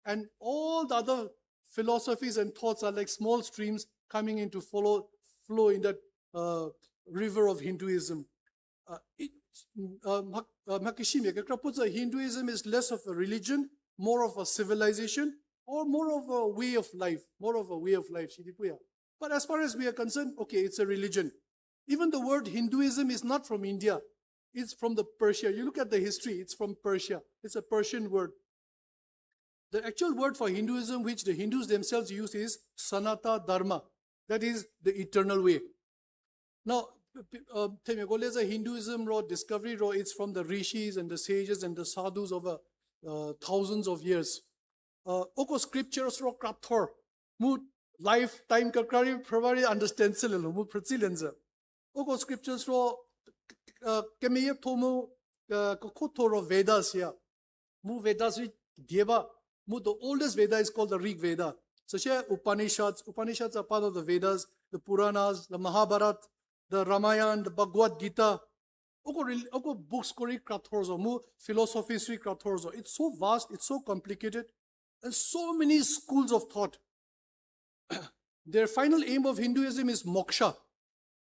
and all the other philosophies and thoughts are like small streams coming in to flow in that river of Hinduism. Hinduism is less of a religion, more of a civilization, or more of a way of life. But as far as we are concerned, okay, it's a religion. Even the word Hinduism is not from India. It's from the Persia. You look at the history, it's from Persia. It's a Persian word. The actual word for Hinduism, which the Hindus themselves use, is Sanata Dharma. That is the eternal way. Now, there's a Hinduism discovery, it's from the rishis and the sages and the sadhus over thousands of years. Oko scriptures krathor, mu lifetime kakari probably understand silelo, mu pratsilenza. Oko scriptures kemeye tomu kokotoro Vedas here. Mu Vedas deba. Mu the oldest Veda is called the Rig Veda. So here Upanishads are part of the Vedas, the Puranas, the Mahabharata, the Ramayana, the Bhagavad Gita. Oko books kori krathorzo, mu philosophy sri krathorzo. It's so vast, it's so complicated, and so many schools of thought. Their final aim of Hinduism is moksha.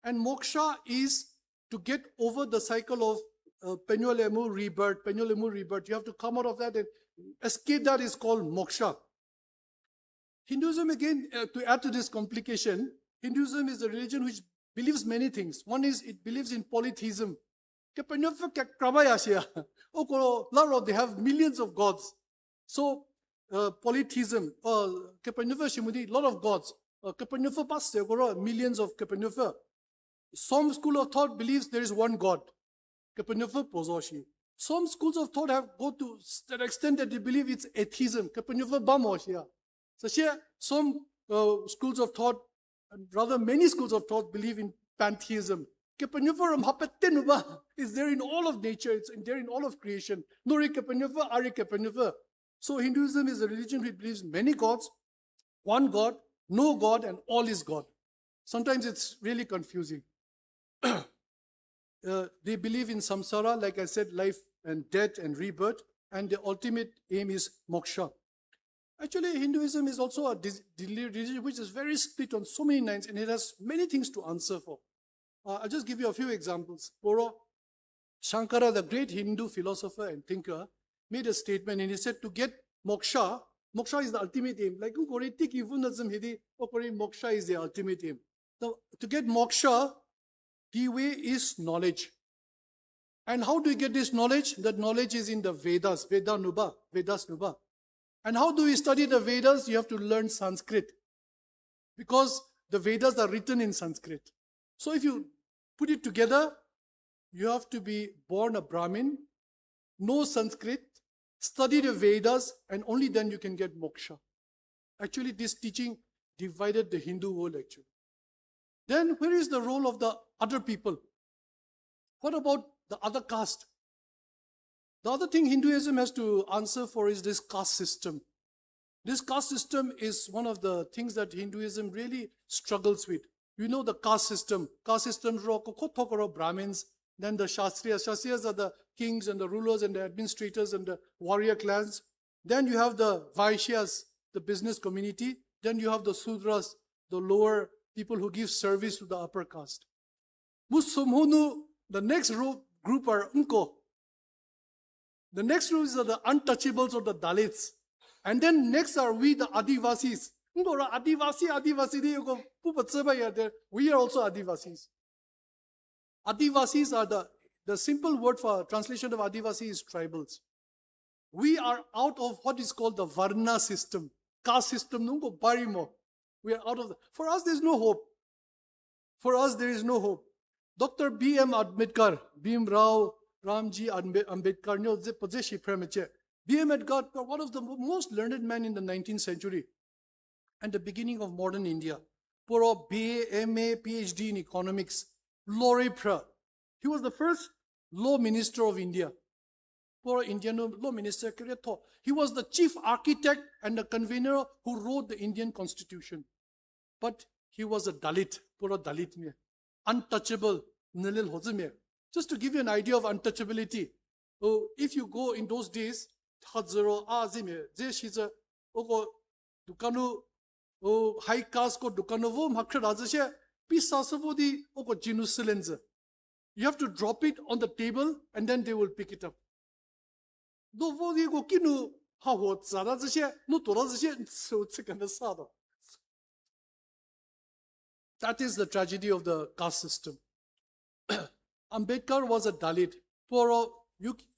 And moksha is to get over the cycle of penyolemu rebirth. You have to come out of that and escape that is called moksha. Hinduism, again, to add to this complication, Hinduism is a religion which believes many things. One is it believes in polytheism. They have millions of gods. So polytheism, a lot of gods. Millions of Some school of thought believes there is one God. Some schools of thought have go to that extent that they believe it's atheism. So here, some schools of thought, rather many schools of thought believe in pantheism. Kepenuvarum hapetenuba is there in all of nature, it's there in all of creation. Nori kepenuva, Ari kepenuva. So Hinduism is a religion which believes many gods, one God, no God, and all is God. Sometimes it's really confusing. They believe in samsara, like I said, life and death and rebirth, and the ultimate aim is moksha. Actually, Hinduism is also a religion which is very split on so many lines, and it has many things to answer for. I'll just give you a few examples. Poro Shankara, the great Hindu philosopher and thinker, made a statement, and he said to get moksha, moksha is the ultimate aim. Like moksha is the ultimate aim. Now, to get moksha, the way is knowledge. And how do you get this knowledge? That knowledge is in the Vedas, Vedas Nubha. And how do we study the Vedas? You have to learn Sanskrit. Because the Vedas are written in Sanskrit. So if you put it together, you have to be born a Brahmin, know Sanskrit, study the Vedas, and only then you can get moksha. Actually, this teaching divided the Hindu world actually. Then where is the role of the other people? What about the other caste? The other thing Hinduism has to answer for is this caste system. This caste system is one of the things that Hinduism really struggles with. You know the caste system. Caste systems are Brahmins, then the Kshatriyas. Kshatriyas are the kings and the rulers and the administrators and the warrior clans. Then you have the Vaishyas, the business community. Then you have the Sudras, the lower people who give service to the upper caste. The next group are Unko. The next group are the untouchables or the Dalits. And then next are we, the Adivasis. We are also Adivasis. Adivasis are the simple word for translation of Adivasi is tribals. We are out of what is called the Varna system. Caste system, we are out of for us there is no hope. For us there is no hope. Dr. B.M. Ambedkar, B.M. Rao, Ramji Ambedkar, B.M. Ambedkar, one of the most learned men in the 19th century and the beginning of modern India. Puro B.A., M.A., Ph.D. in economics, Law. He was the first law minister of India. Puro Indian law minister. He was the chief architect and the convener who wrote the Indian constitution. But he was a Dalit, Puro Dalit me. Untouchable, Nilil Hozime. Just to give you an idea of untouchability, if you go in those days, Hadzero, Azime, Zeshiza, Oko, Dukanu, high caste ko Dukanovo, Makradazeshe, Pisasavodi, Oko Jinusilenza. You have to drop it on the table and then they will pick it up. Dovodi go kinu, how Zarazeshe, no Torazeshe, so it's a kind of sado. That is the tragedy of the caste system. Ambedkar was a Dalit. For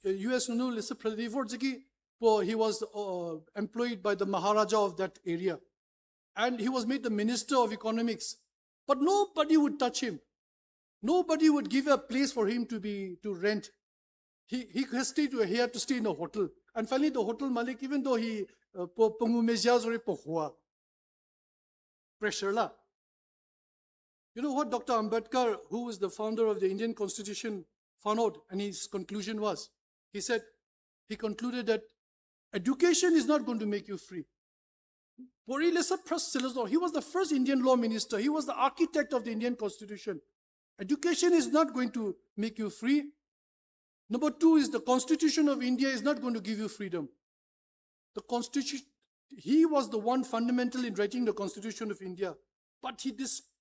US he was employed by the Maharaja of that area. And he was made the Minister of Economics. But nobody would touch him. Nobody would give a place for him to rent. He had to stay in a hotel. And finally the hotel malik, even though he pressure la. You know what Dr. Ambedkar, who was the founder of the Indian Constitution, found out, and his conclusion was, he concluded that education is not going to make you free. He was the first Indian law minister. He was the architect of the Indian Constitution. Education is not going to make you free. Number two is the Constitution of India is not going to give you freedom. The Constitution, he was the one fundamental in writing the Constitution of India. But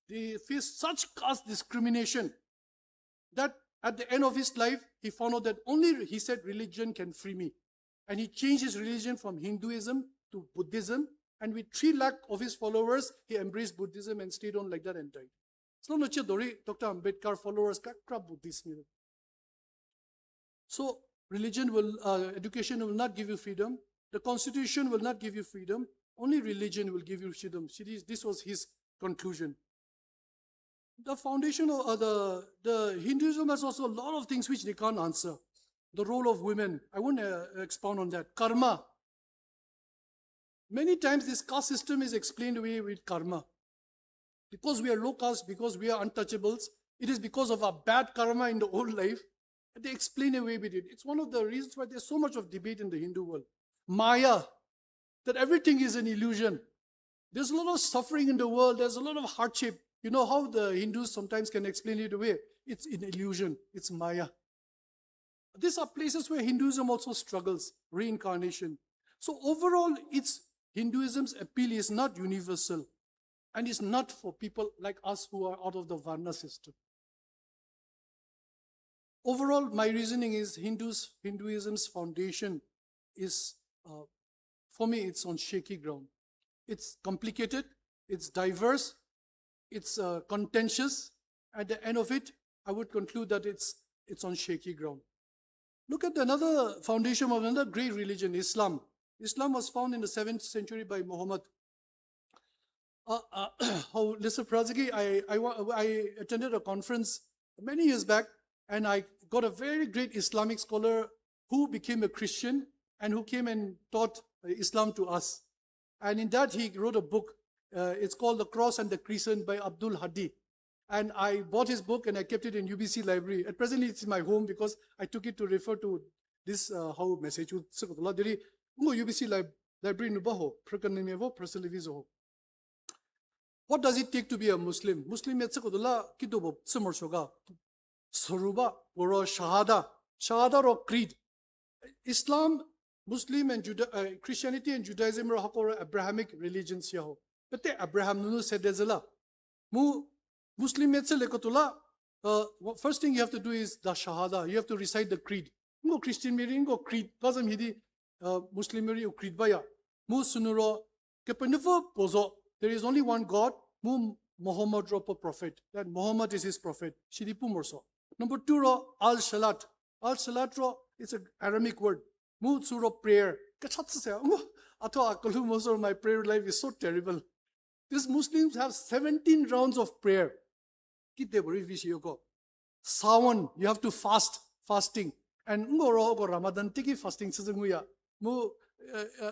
they faced such caste discrimination that at the end of his life, he found out that only, he said, religion can free me. And he changed his religion from Hinduism to Buddhism. And with 3 lakh of his followers, he embraced Buddhism and stayed on like that and died. So, Dr. Ambedkar followers, Buddhism. So, education will not give you freedom. The Constitution will not give you freedom. Only religion will give you freedom. This was his conclusion. The foundation of the Hinduism has also a lot of things which they can't answer. The role of women, I won't expound on that. Karma. Many times this caste system is explained away with karma. Because we are low caste, because we are untouchables, it is because of our bad karma in the old life. They explain away with it. It's one of the reasons why there's so much of debate in the Hindu world. Maya, that everything is an illusion. There's a lot of suffering in the world. There's a lot of hardship. You know how the Hindus sometimes can explain it away? It's an illusion. It's Maya. These are places where Hinduism also struggles, reincarnation. So overall, Hinduism's appeal is not universal, and it's not for people like us who are out of the Varna system. Overall, my reasoning is Hinduism's foundation is, for me, it's on shaky ground. It's complicated, it's diverse, it's contentious. At the end of it, I would conclude that it's on shaky ground. Look at another foundation of another great religion, Islam. Islam was found in the 7th century by Muhammad. Listen, Prazaki, I attended a conference many years back, and I got a very great Islamic scholar who became a Christian and who came and taught Islam to us. And in that, he wrote a book. It's called The Cross and the Crescent by Abdul Hadi. And I bought his book and I kept it in UBC library. At present, it's in my home because I took it to refer to this how message. UBC library nubaho, personal Vizo. What does it take to be a Muslim? Muslim yatsakodula kidobo sumorshoga. Soruba or Shahada. Shahada or creed. Islam, Muslim and Christianity and Judaism are Abrahamic religions yaho. But Abraham nunu said dezala. Muslim yatsalekotula. First thing you have to do is the Shahada. You have to recite the creed. Ngo Christian miri ngo creed. Kazam hidi Muslim miri creed baya. Mu sunuro kepenufu pozo. There is only one God. Mu Muhammad ropo prophet. That Muhammad is his prophet. Shidipu morso. Number 2 ro al-shalat. Al-shalat ro, it's an Aramaic word. Mu suro prayer. My prayer life is so terrible. These Muslims have 17 rounds of prayer. Sawan, you have to fasting. And Ramadan tiki fasting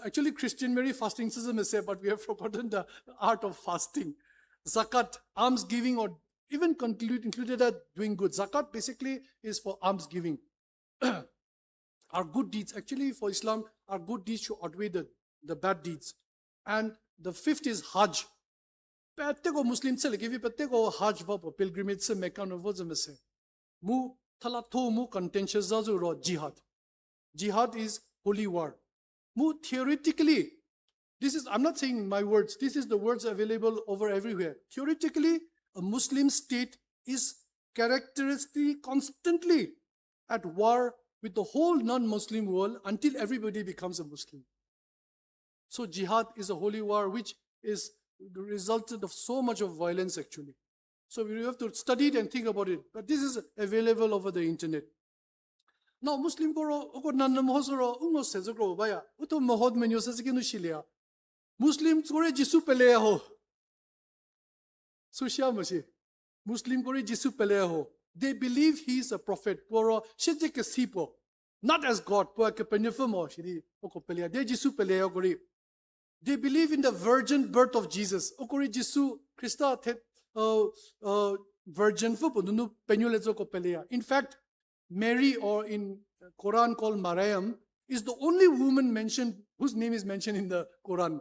actually Christian Mary fasting system, but we have forgotten the art of fasting. Zakat, alms giving, or even included that doing good. Zakat basically is for alms giving. Our good deeds, actually for Islam, our good deeds should outweigh the bad deeds. And the 5th is Hajj. Patteko Muslim se give patteko Hajj va pilgrimage se Mecca no vozame. Mu talato mu contentious zazu ro jihad. Jihad is holy war. Mu theoretically, I'm not saying my words, this is the words available over everywhere. Theoretically, a Muslim state is characteristically constantly at war with the whole non-Muslim world until everybody becomes a Muslim. So jihad is a holy war which is the resultant of so much of violence actually. So we have to study it and think about it. But this is available over the internet. Now Muslim koro nan mohosoro ungo sezokro baya uto mohod menyo sezikinu shilia. Muslim kore Jisu pelea ho. Susha mashi. Muslim kore Jisu pelea ho. They believe he is a prophet. Koro shitike sipo. Not as God. Po ke penyefemo shiri oko pelea. De Jisu pelea kore. They believe in the virgin birth of Jesus. Okore Jisu Christa virgin fo nunu penyulezo ko pelea. In fact, Mary, or in Quran called Mariam, is the only woman mentioned whose name is mentioned in the Quran.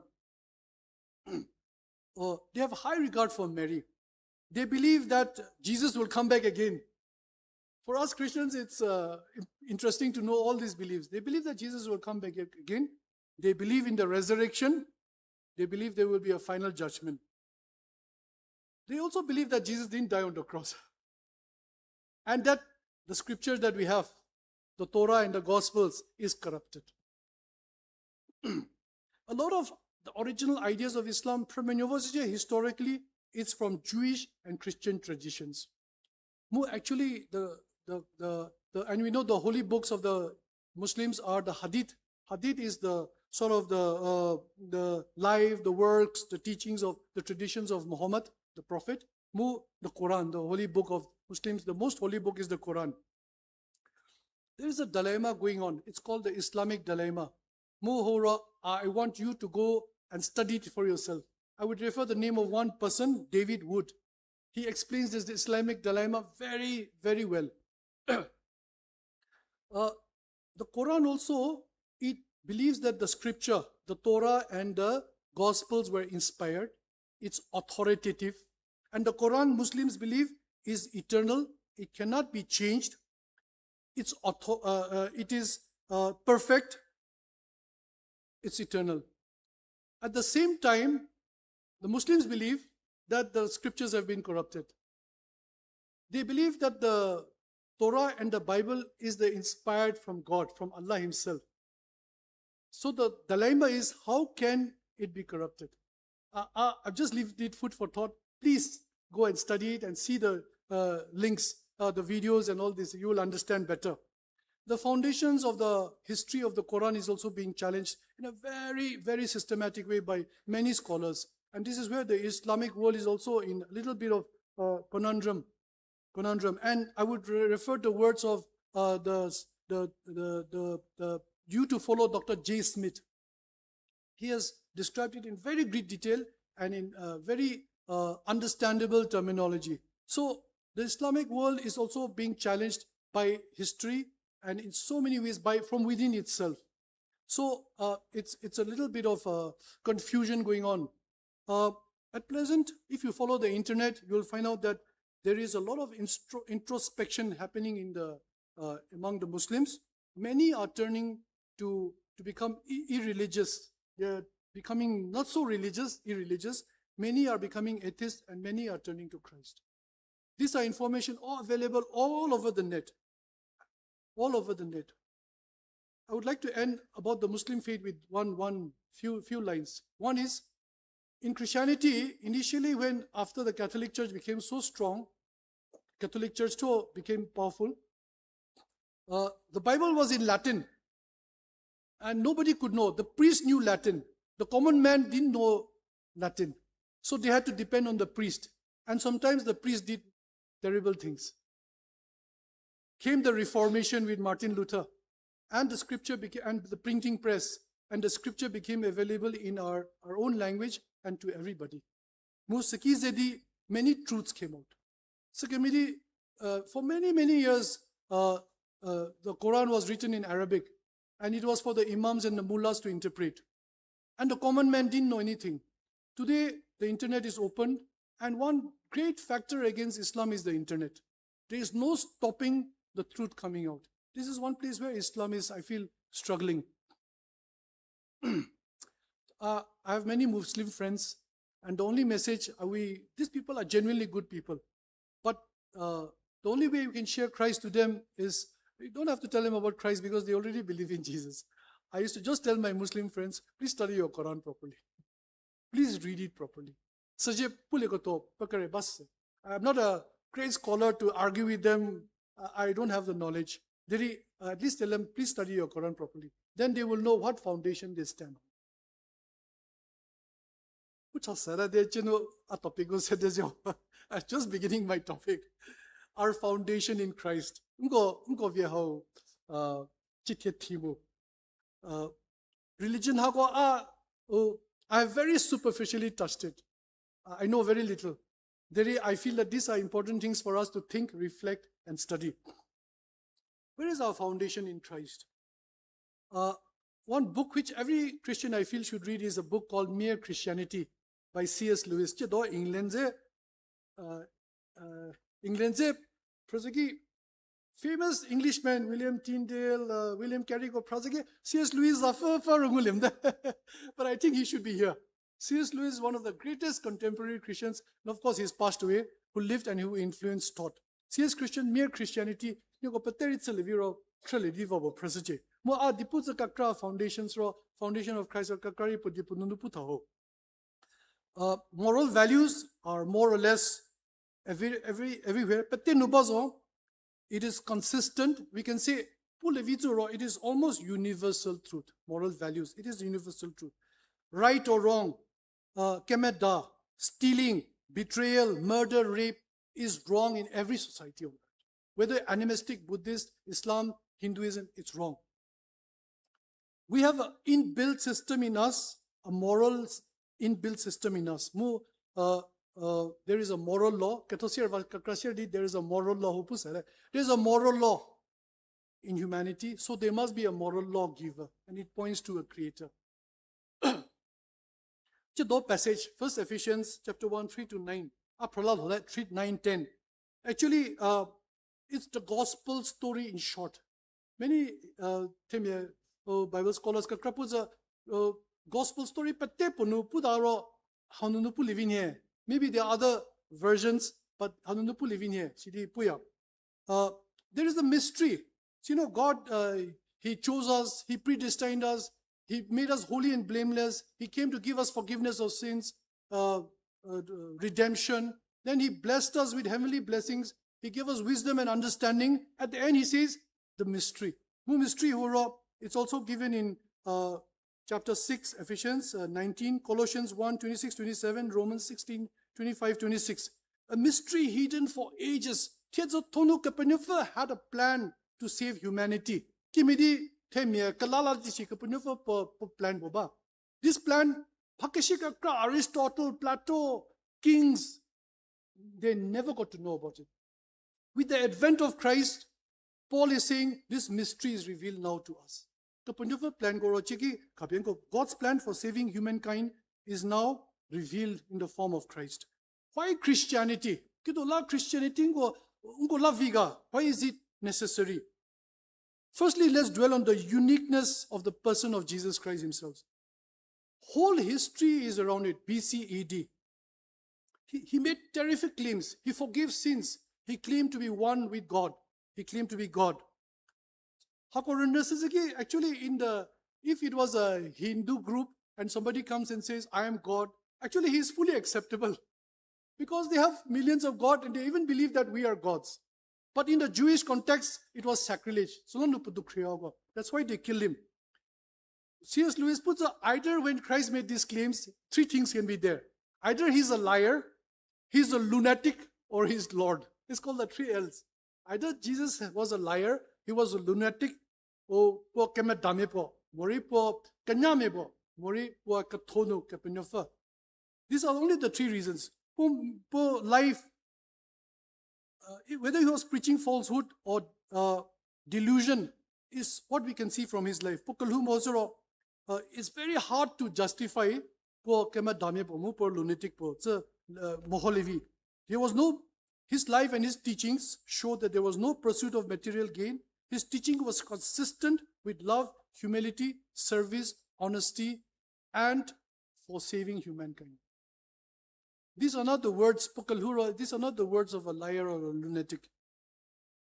They have high regard for Mary. They believe that Jesus will come back again. For us Christians, it's interesting to know all these beliefs. They believe that Jesus will come back again. They believe in the resurrection. They believe there will be a final judgment. They also believe that Jesus didn't die on the cross. And that the scriptures that we have, the Torah and the Gospels, is corrupted. A lot of the original ideas of Islam, historically, it's from Jewish and Christian traditions. Actually, and we know the holy books of the Muslims are the Hadith. Hadith is the sort of the life, the works, the teachings of the traditions of Muhammad, the Prophet. The Quran, the holy book of Muslims, the most holy book is the Quran. There is a dilemma going on. It's called the Islamic dilemma. I want you to go and study it for yourself. I would refer the name of one person, David Wood. He explains this Islamic dilemma very, very well. The Quran also, it believes that the scripture, the Torah and the Gospels were inspired. It's authoritative. And the Quran, Muslims believe, is eternal. It cannot be changed. It is perfect. It's eternal. At the same time, the Muslims believe that the scriptures have been corrupted. They believe that the Torah and the Bible is the inspired from God, from Allah Himself. So the dilemma is, how can it be corrupted? I've just left it food for thought. Please go and study it and see the links, the videos and all this. You will understand better. The foundations of the history of the Quran is also being challenged in a very, very systematic way by many scholars. And this is where the Islamic world is also in a little bit of conundrum. And I would refer to words of you to follow Dr. J. Smith. He has described it in very great detail and in very understandable terminology. So the Islamic world is also being challenged by history and in so many ways from within itself. So it's a little bit of confusion going on. At present, if you follow the internet, you'll find out that there is a lot of introspection happening in among the Muslims. Many are turning to become irreligious. They're becoming not so irreligious. Many are becoming atheists and many are turning to Christ. These are information all available all over the net. All over the net. I would like to end about the Muslim faith with few lines. One is, in Christianity, initially after the Catholic Church became so strong, Catholic Church too became powerful, the Bible was in Latin and nobody could know. The priest knew Latin. The common man didn't know Latin. So they had to depend on the priest. And sometimes the priest did terrible things. Came the Reformation with Martin Luther, and the scripture became, and the printing press, and the scripture became available in our own language and to everybody. Many truths came out. So for many years, the Quran was written in Arabic, and it was for the imams and the mullahs to interpret. And the common man didn't know anything. Today, the internet is open, and one great factor against Islam is the internet. There is no stopping the truth coming out. This is one place where Islam is, I feel, struggling. I have many Muslim friends, and the only message these people are genuinely good people. But the only way you can share Christ to them is, you don't have to tell them about Christ because they already believe in Jesus. I used to just tell my Muslim friends, please study your Quran properly. Please read it properly. I'm not a great scholar to argue with them. I don't have the knowledge. At least tell them, please study your Quran properly. Then they will know what foundation they stand on. I'm just beginning my topic. Our foundation in Christ. Religion, I have very superficially touched it. I know very little. I feel that these are important things for us to think, reflect, and study. Where is our foundation in Christ? One book which every Christian I feel should read is a book called Mere Christianity by C.S. Lewis. England's famous Englishman William Tyndale, William Carrico, C.S. Lewis but I think he should be here. C.S. Lewis is one of the greatest contemporary Christians, and of course he's passed away, who lived and who influenced thought. C.S. Mere Christianity, foundation of Christ, moral values are more or less everywhere, but it is consistent. We can say, it is almost universal truth. Moral values, it is universal truth. Right or wrong, kemeda, stealing, betrayal, murder, rape is wrong in every society on earth. Whether animistic, Buddhist, Islam, Hinduism, it's wrong. We have an inbuilt system in us, a moral inbuilt system in us. there is a moral law. There is a moral law. There is a moral law in humanity, so there must be a moral lawgiver, and it points to a creator. The passage, First Ephesians chapter 1, 3-9. 3, 9, 10. Actually, it's the gospel story in short. Many Bible scholars gospel story living here. Maybe there are other versions, but living here. There is a mystery. So, God, He chose us, He predestined us, He made us holy and blameless. He came to give us forgiveness of sins, redemption. Then He blessed us with heavenly blessings. He gave us wisdom and understanding. At the end, He says, the mystery. It's also given in chapter 6, Ephesians 19, Colossians 1, 26, 27, Romans 16, 25, 26. A mystery hidden for ages. Had a plan to save humanity. This plan, Aristotle, Plato, kings, they never got to know about it. With the advent of Christ, Paul is saying this mystery is revealed now to us. God's plan for saving humankind is now revealed in the form of Christ. Why Christianity? Why is it necessary? Firstly, let's dwell on the uniqueness of the person of Jesus Christ Himself. Whole history is around it, BC AD. He made terrific claims. He forgave sins. He claimed to be one with God. He claimed to be God. Actually, if it was a Hindu group and somebody comes and says, I am God, actually he is fully acceptable. Because they have millions of gods and they even believe that we are gods. But in the Jewish context, it was sacrilege. That's why they killed him. C.S. Lewis puts either when Christ made these claims, three things can be there. Either he's a liar, he's a lunatic, or he's Lord. It's called the three L's. Either Jesus was a liar, he was a lunatic, or these are only the three reasons. Life, whether he was preaching falsehood or delusion, is what we can see from his life. It's very hard to justify lunatic. There was no, his life and his teachings showed that there was no pursuit of material gain. His teaching was consistent with love, humility, service, honesty, and for saving humankind. These are not the words, these are not the words of a liar or a lunatic.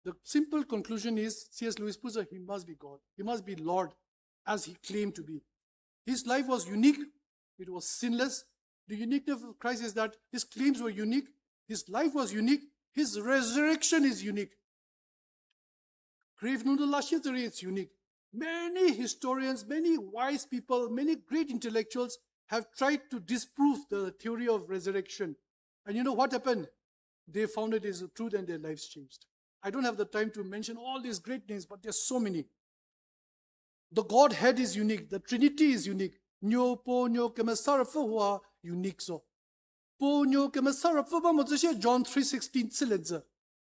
The simple conclusion is, C.S. Lewis puts he must be God. He must be Lord, as he claimed to be. His life was unique. It was sinless. The uniqueness of Christ is that his claims were unique. His life was unique. His resurrection is unique. It's unique. Many historians, many wise people, many great intellectuals have tried to disprove the theory of resurrection. And you know what happened? They found it is the truth and their lives changed. I don't have the time to mention all these great names, but there's so many. The Godhead is unique. The Trinity is unique. Nyo po nyo kemasarafu hua unique so. Po nyo kemasarafu ba mo John 3:16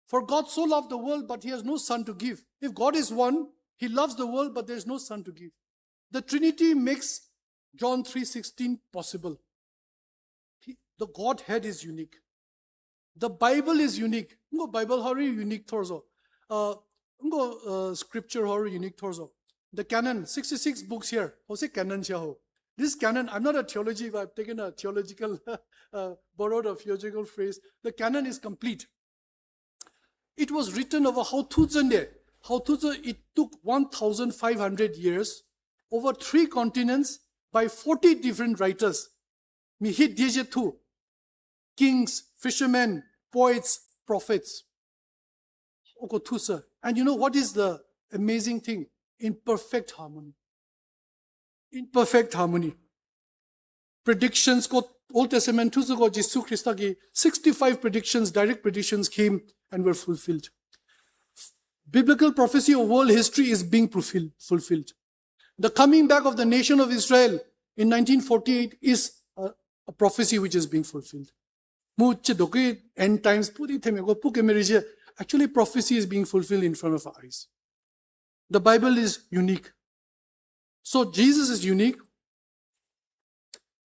For God so loved the world, but He has no Son to give. If God is one, He loves the world, but there is no Son to give. The Trinity makes John 3:16 possible. The Godhead is unique. The Bible is unique. Bible how unique torso. Scripture how unique torso. The canon, 66 books here. How say canon ho? This canon, I'm not a theology, but I've taken a theological, borrowed a theological phrase. The canon is complete. It was written over it took 1,500 years, over 3 continents, by 40 different writers. Kings, fishermen, poets, prophets. And you know what is the amazing thing? In perfect harmony. In perfect harmony. Predictions, Old Testament, 65 predictions, direct predictions came and were fulfilled. Biblical prophecy of world history is being fulfilled. The coming back of the nation of Israel in 1948 is a prophecy which is being fulfilled. End times, actually prophecy is being fulfilled in front of our eyes. The Bible is unique. So Jesus is unique.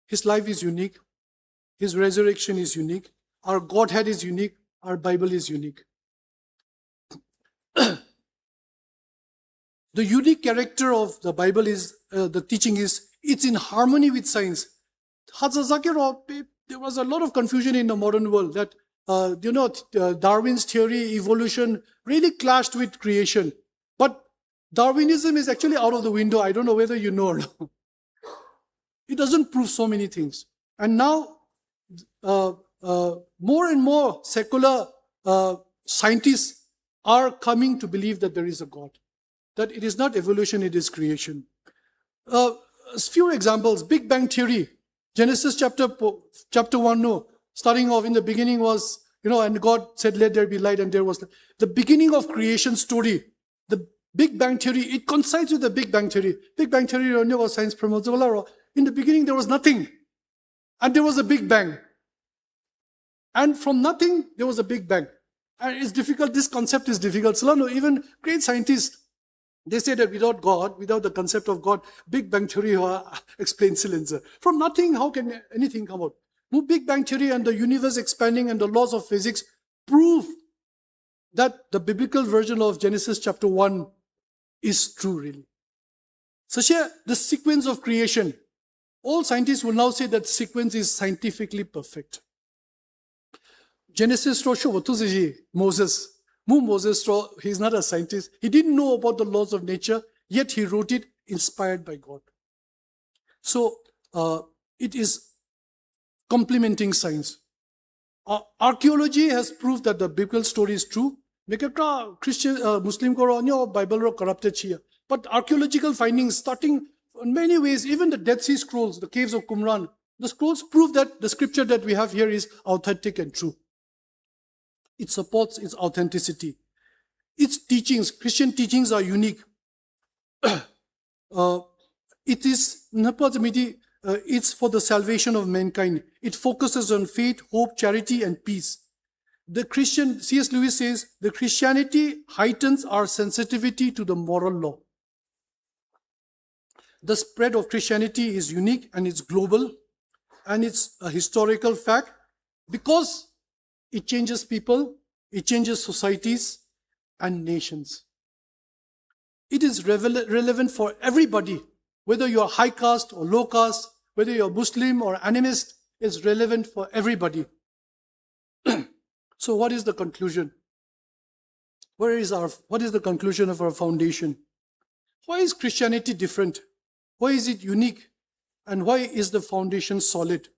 His life is unique. His resurrection is unique. Our Godhead is unique. Our Bible is unique. The unique character of the Bible is, the teaching is, it's in harmony with science. There was a lot of confusion in the modern world that, Darwin's theory, evolution, really clashed with creation. But Darwinism is actually out of the window. I don't know whether you know or not. It doesn't prove so many things. And now, more and more secular scientists are coming to believe that there is a God. That it is not evolution, it is creation. A few examples. Big Bang Theory. Genesis chapter 1, no. Starting off in the beginning was, and God said, let there be light, and there was light. The beginning of creation story. The Big Bang Theory, it coincides with the Big Bang Theory. Big Bang Theory was science promotes. In the beginning there was nothing. And there was a Big Bang. And from nothing, there was a Big Bang. And it's difficult, this concept is difficult. So even great scientists, they say that without God, without the concept of God, Big Bang Theory explains silence. From nothing, how can anything come out? Big Bang Theory and the universe expanding and the laws of physics prove that the biblical version of Genesis chapter 1 is true, really. So here, the sequence of creation. All scientists will now say that sequence is scientifically perfect. Genesis Moses. Moses, he's not a scientist. He didn't know about the laws of nature, yet he wrote it inspired by God. So, it is complementing science. Archaeology has proved that the biblical story is true. Christian, Muslim Bible corrupted chia. But archaeological findings, starting in many ways, even the Dead Sea Scrolls, the caves of Qumran, the scrolls prove that the scripture that we have here is authentic and true. It supports its authenticity. Its teachings, Christian teachings are unique. It is, it's for the salvation of mankind. It focuses on faith, hope, charity, and peace. The Christian, C.S. Lewis says, the Christianity heightens our sensitivity to the moral law. The spread of Christianity is unique and it's global, and it's a historical fact because it changes people, it changes societies and nations. It is relevant for everybody, whether you are high caste or low caste, whether you are Muslim or animist, it's relevant for everybody. So what is the conclusion? What is the conclusion of our foundation? Why is Christianity different? Why is it unique? And why is the foundation solid?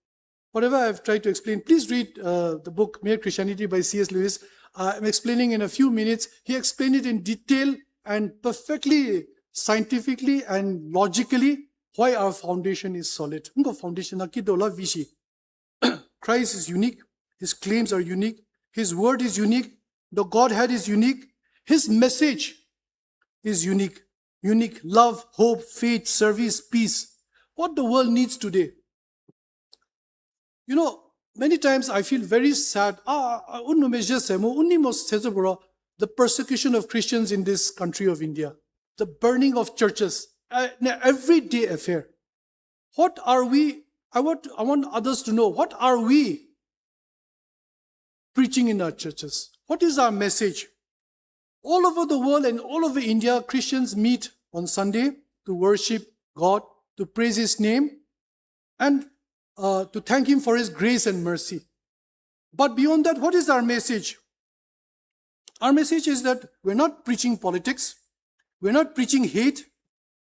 Whatever I've tried to explain, please read the book Mere Christianity by C.S. Lewis. I'm explaining in a few minutes. He explained it in detail and perfectly scientifically and logically why our foundation is solid. Christ is unique. His claims are unique. His word is unique. The Godhead is unique. His message is unique. Unique love, hope, faith, service, peace. What the world needs today. Many times I feel very sad. The persecution of Christians in this country of India. The burning of churches. An everyday affair. What are we? I want others to know. What are we preaching in our churches? What is our message? All over the world and all over India, Christians meet on Sunday to worship God, to praise His name, and to thank Him for His grace and mercy. But beyond that, what is our message? Our message is that we're not preaching politics. We're not preaching hate.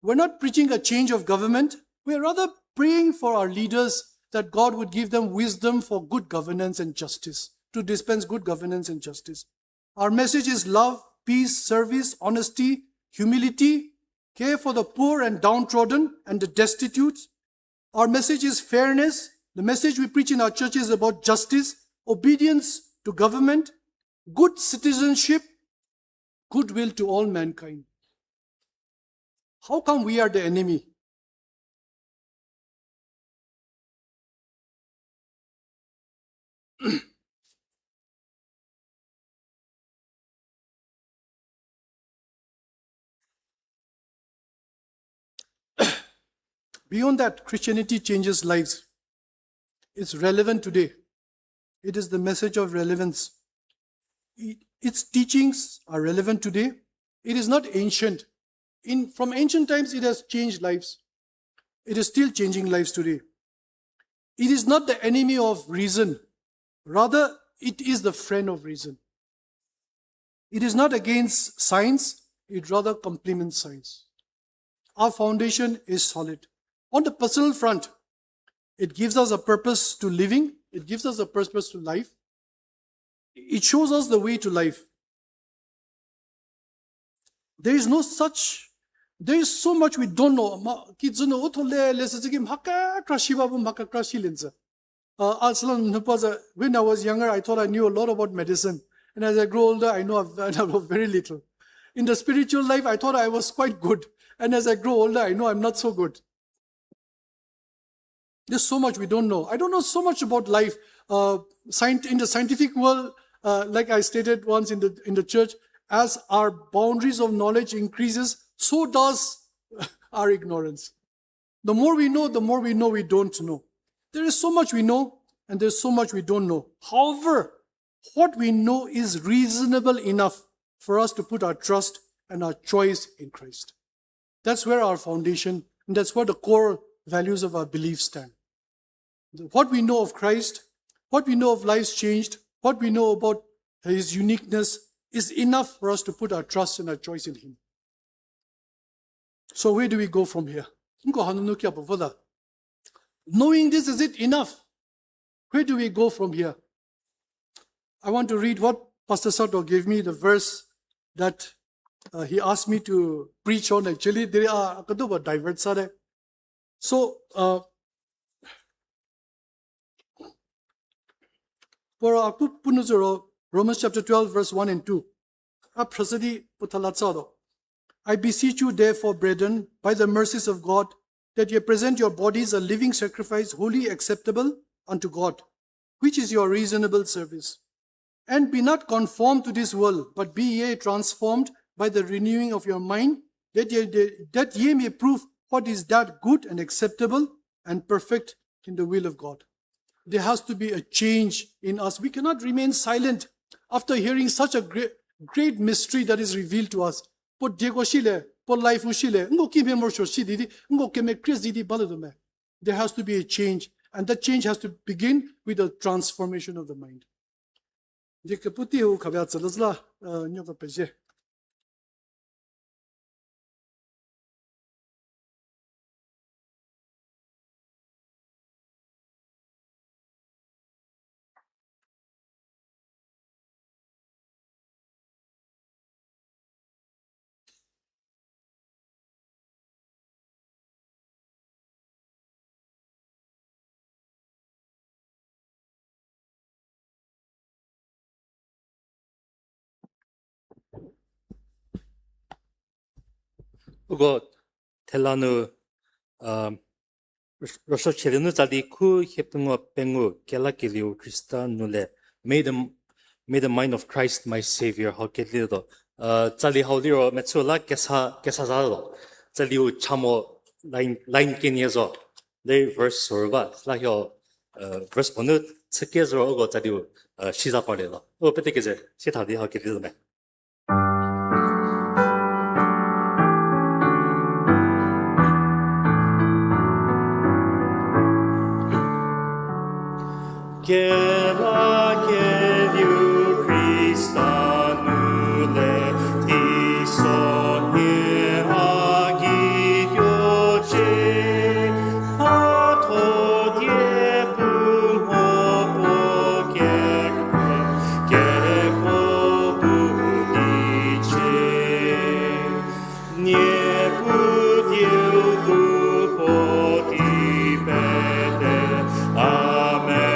We're not preaching a change of government. We're rather praying for our leaders that God would give them wisdom for good governance and justice, to dispense good governance and justice. Our message is love, peace, service, honesty, humility, care for the poor and downtrodden and the destitute. Our message is fairness. The message we preach in our church is about justice, obedience to government, good citizenship, goodwill to all mankind. How come we are the enemy? Beyond that, Christianity changes lives. It's relevant today. It is the message of relevance. Its teachings are relevant today. It is not ancient. From ancient times, it has changed lives. It is still changing lives today. It is not the enemy of reason. Rather, it is the friend of reason. It is not against science. It rather complements science. Our foundation is solid. On the personal front, it gives us a purpose to living. It gives us a purpose to life. It shows us the way to life. There is so much we don't know. When I was younger, I thought I knew a lot about medicine. And as I grow older, I know very little. In the spiritual life, I thought I was quite good. And as I grow older, I know I'm not so good. There's so much we don't know. I don't know so much about life. In the scientific world, like I stated once in the church, as our boundaries of knowledge increases, so does our ignorance. The more we know we don't know. There is so much we know, and there's so much we don't know. However, what we know is reasonable enough for us to put our trust and our choice in Christ. That's where our foundation, and that's where the core values of our beliefs stand. What we know of Christ, what we know of lives changed, what we know about His uniqueness is enough for us to put our trust and our choice in Him. So where do we go from here? Knowing this, is it enough? Where do we go from here? I want to read what Pastor Sato gave me, the verse that he asked me to preach on. Actually, there are diverse. So, for aku punuzuro Romans chapter 12 verse 1 and 2. I beseech you therefore, brethren, by the mercies of God, that ye present your bodies a living sacrifice, wholly acceptable unto God, which is your reasonable service. And be not conformed to this world, but be ye transformed by the renewing of your mind, that ye may prove what is that good and acceptable and perfect in the will of God. There has to be a change in us. We cannot remain silent after hearing such a great mystery that is revealed to us. There has to be a change, and that change has to begin with a transformation of the mind. 그거 텔라누 러시아 체르누 자리 쿠 헤프노 뱅우 켈라킬리우 크리스타누레 made the mind of Christ my savior how kellido 자리 하우리로 메츠라 게사자로 자리우 참모 라인 게니에서 내 verse 설바 라혀 verse 번호 측계서 오고 자리우 시작하려다 어떻게제 시타디 how kellido Kela keviu Christa nule tison ye agidioce KETHODIE pumo KEHOULUOÜ nie budiu du poti bede Amen.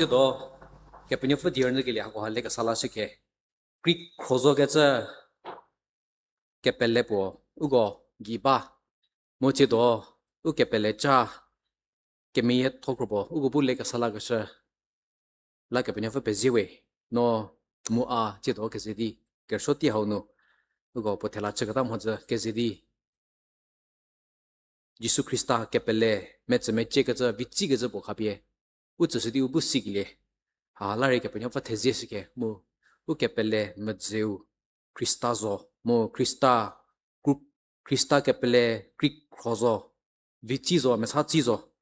这多给朋友付点那个了，我还那个啥拉是给，给合作个这给本来不，如果几把，我这多我给本来扎，给没也托苦不，如果不那个啥拉个是，那给朋友付别机会，喏，木啊这多个是的，给说地好喏，如果不提拉这个当或者给是的。耶稣基督给本来每次每这个这为这个这不差别，我只是的我不习惯啊，那人给朋友发特别是个，我给本来没只有基督做，基督给本来基督做，为这做没啥这做，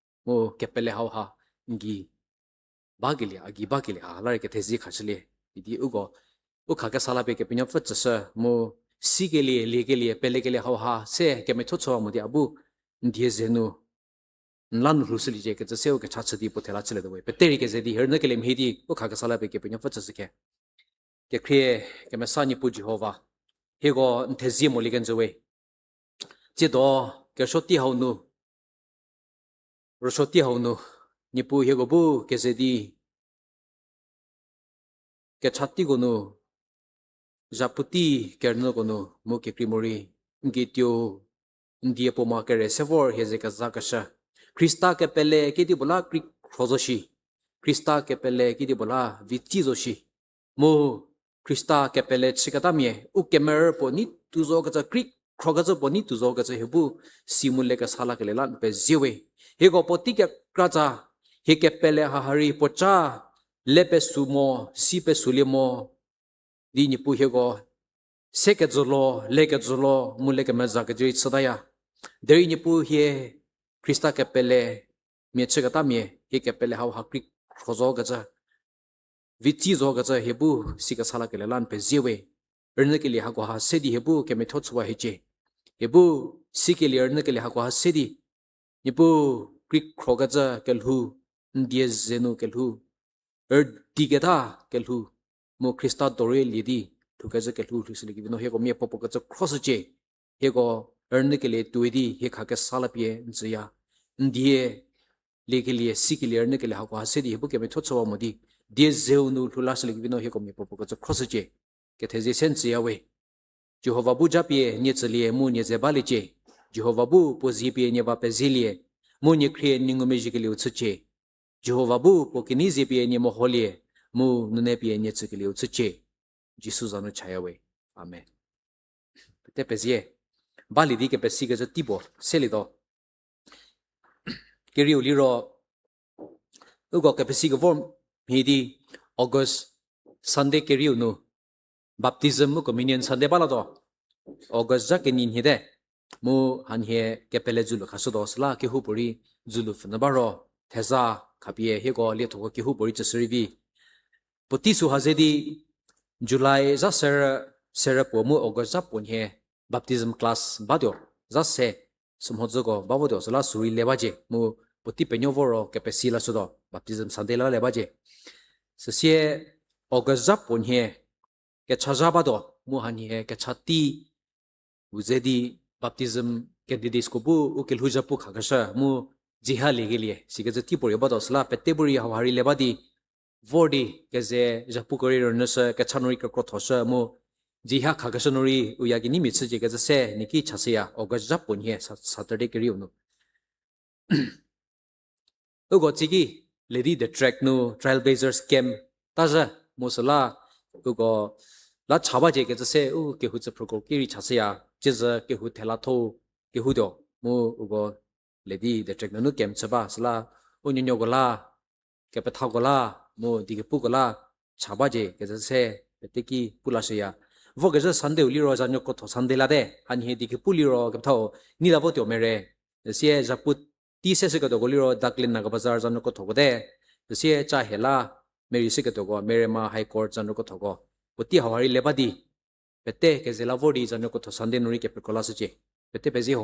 给本来好哈，你巴给了，巴给了啊，那人给特别开始了，一点我看个啥那边给朋友发只是习惯了，理解了，本来给了好哈，是给没突出我的阿不。ndiye zenu nlan rusli je ke tseu ke chacha di potela chile de we peteri ke zedi herne ke lem hedi o kha ka sala be ke penya fatsa ke khrie ke ma sani pu jehova hego nthezi mo ligen zewe je do ke shoti haunu roshoti haunu ni pu hego bu ke zedi ke chatti gonu zaputi kerno gonu mo ke primori ngityo DIEKEPU market sevor hezeka zakasha Krista ke pele kiti bola krozoshi Krista ke pele kiti bola vichizoshi mo Krista ke pele chikatamye ukemer poni tuzo gaza krik krogazo poni tuzo gaza hebu simule ka sala ke lelan pe ziwe hego poti ke kraza heke pele hahari pocha lepe sumo sipe sulimo dini pu hego seke zolo leke zolo muleke mazaka jit sadaya Dari ni pu he Krista ke pele mie chega ta mie he ke pele haw hakri khozo gaza vichi zo gaza hebu sika sala ke lan pe jewe erne ke li ha ko ha sedi hebu ke me thochwa heche hebu sike li erne ke li ha ko ha sedi ni pu krik kho gaza ke lu ndie zenu ke lu digeta ke lu mo Krista dore li di tu gaza ke lu sili ki no he ko mie popo gaza cross je he ko earn ke लिए तुइदी हे खाके साला पिए जिया ndiye leke लिए siki लिए earn के लिए हाको हसे दी हेबो के में थोचवा मोदी दे जेउ नु थुला सले बिनो हे को मे पोपो को खोसजे के थेजे सेन जिया वे जेहोवा बु जापिए ने चलिए मु ने जे बाले जे जेहोवा बु पोजी पिए ने बा पे जिलिए मु ने क्रिए निंगो मेजि के लिए उछचे जेहोवा बु पोकिनी जे पिए ने मोहोलिए मु नुने पिए ने च के लिए उछचे जिसु जानो छाया वे आमेन ते पेजिए Bali di ke pesi ke tipo selido kiriu liro ugo ke pesi ke form hidi August Sunday kiriu nu baptism mu communion Sunday bala do August ja ke nin hide mu han he ke pele julu khaso do sla ke hu puri julu fna baro theza khapie he go le thoko ke hu puri chasrivi poti su hazedi July za ser po mu August ja pon he baptism class badio zase sumhozogo babodio sala suri lebaje mu poti penyovoro ke pesila sodo baptism sandela lebaje sesie ogazap ponhe ke chajabado mu hani ke chati uzedi baptism candidates ko bu ukel hujapu khagasa mu jiha legelie sigazati pori bado sala peteburi hawari lebadi vodi ke je japu kori ronasa ke chanori ka krothosa mu jiha khagasanori uyagini mitse je gaza se niki chasya ogazap ponhe Saturday kiriu no ugo chigi lady the track no trailblazers camp taja musala ugo la chaba je gaza se u ke hu chapro kiri chasya jeza ke hu thela tho ke hu do mu ugo lady the track no camp chaba sala unyo gola ke patha gola mu DIEKEPU gola chaba je gaza se peteki pulasya vogaza Sunday liro janyo ko tho Sunday la de anhi DIEKEPU liro ke tho ni la vo tyo mere se ZHAPU ti se ka to liro daklin na bazar janyo ko tho de se cha hela Meru se ka to go merema high court janyo ko tho go poti hawari lebadi pete ke zela vodi janyo ko tho Sunday nuri ke pekola se che pete pezi ho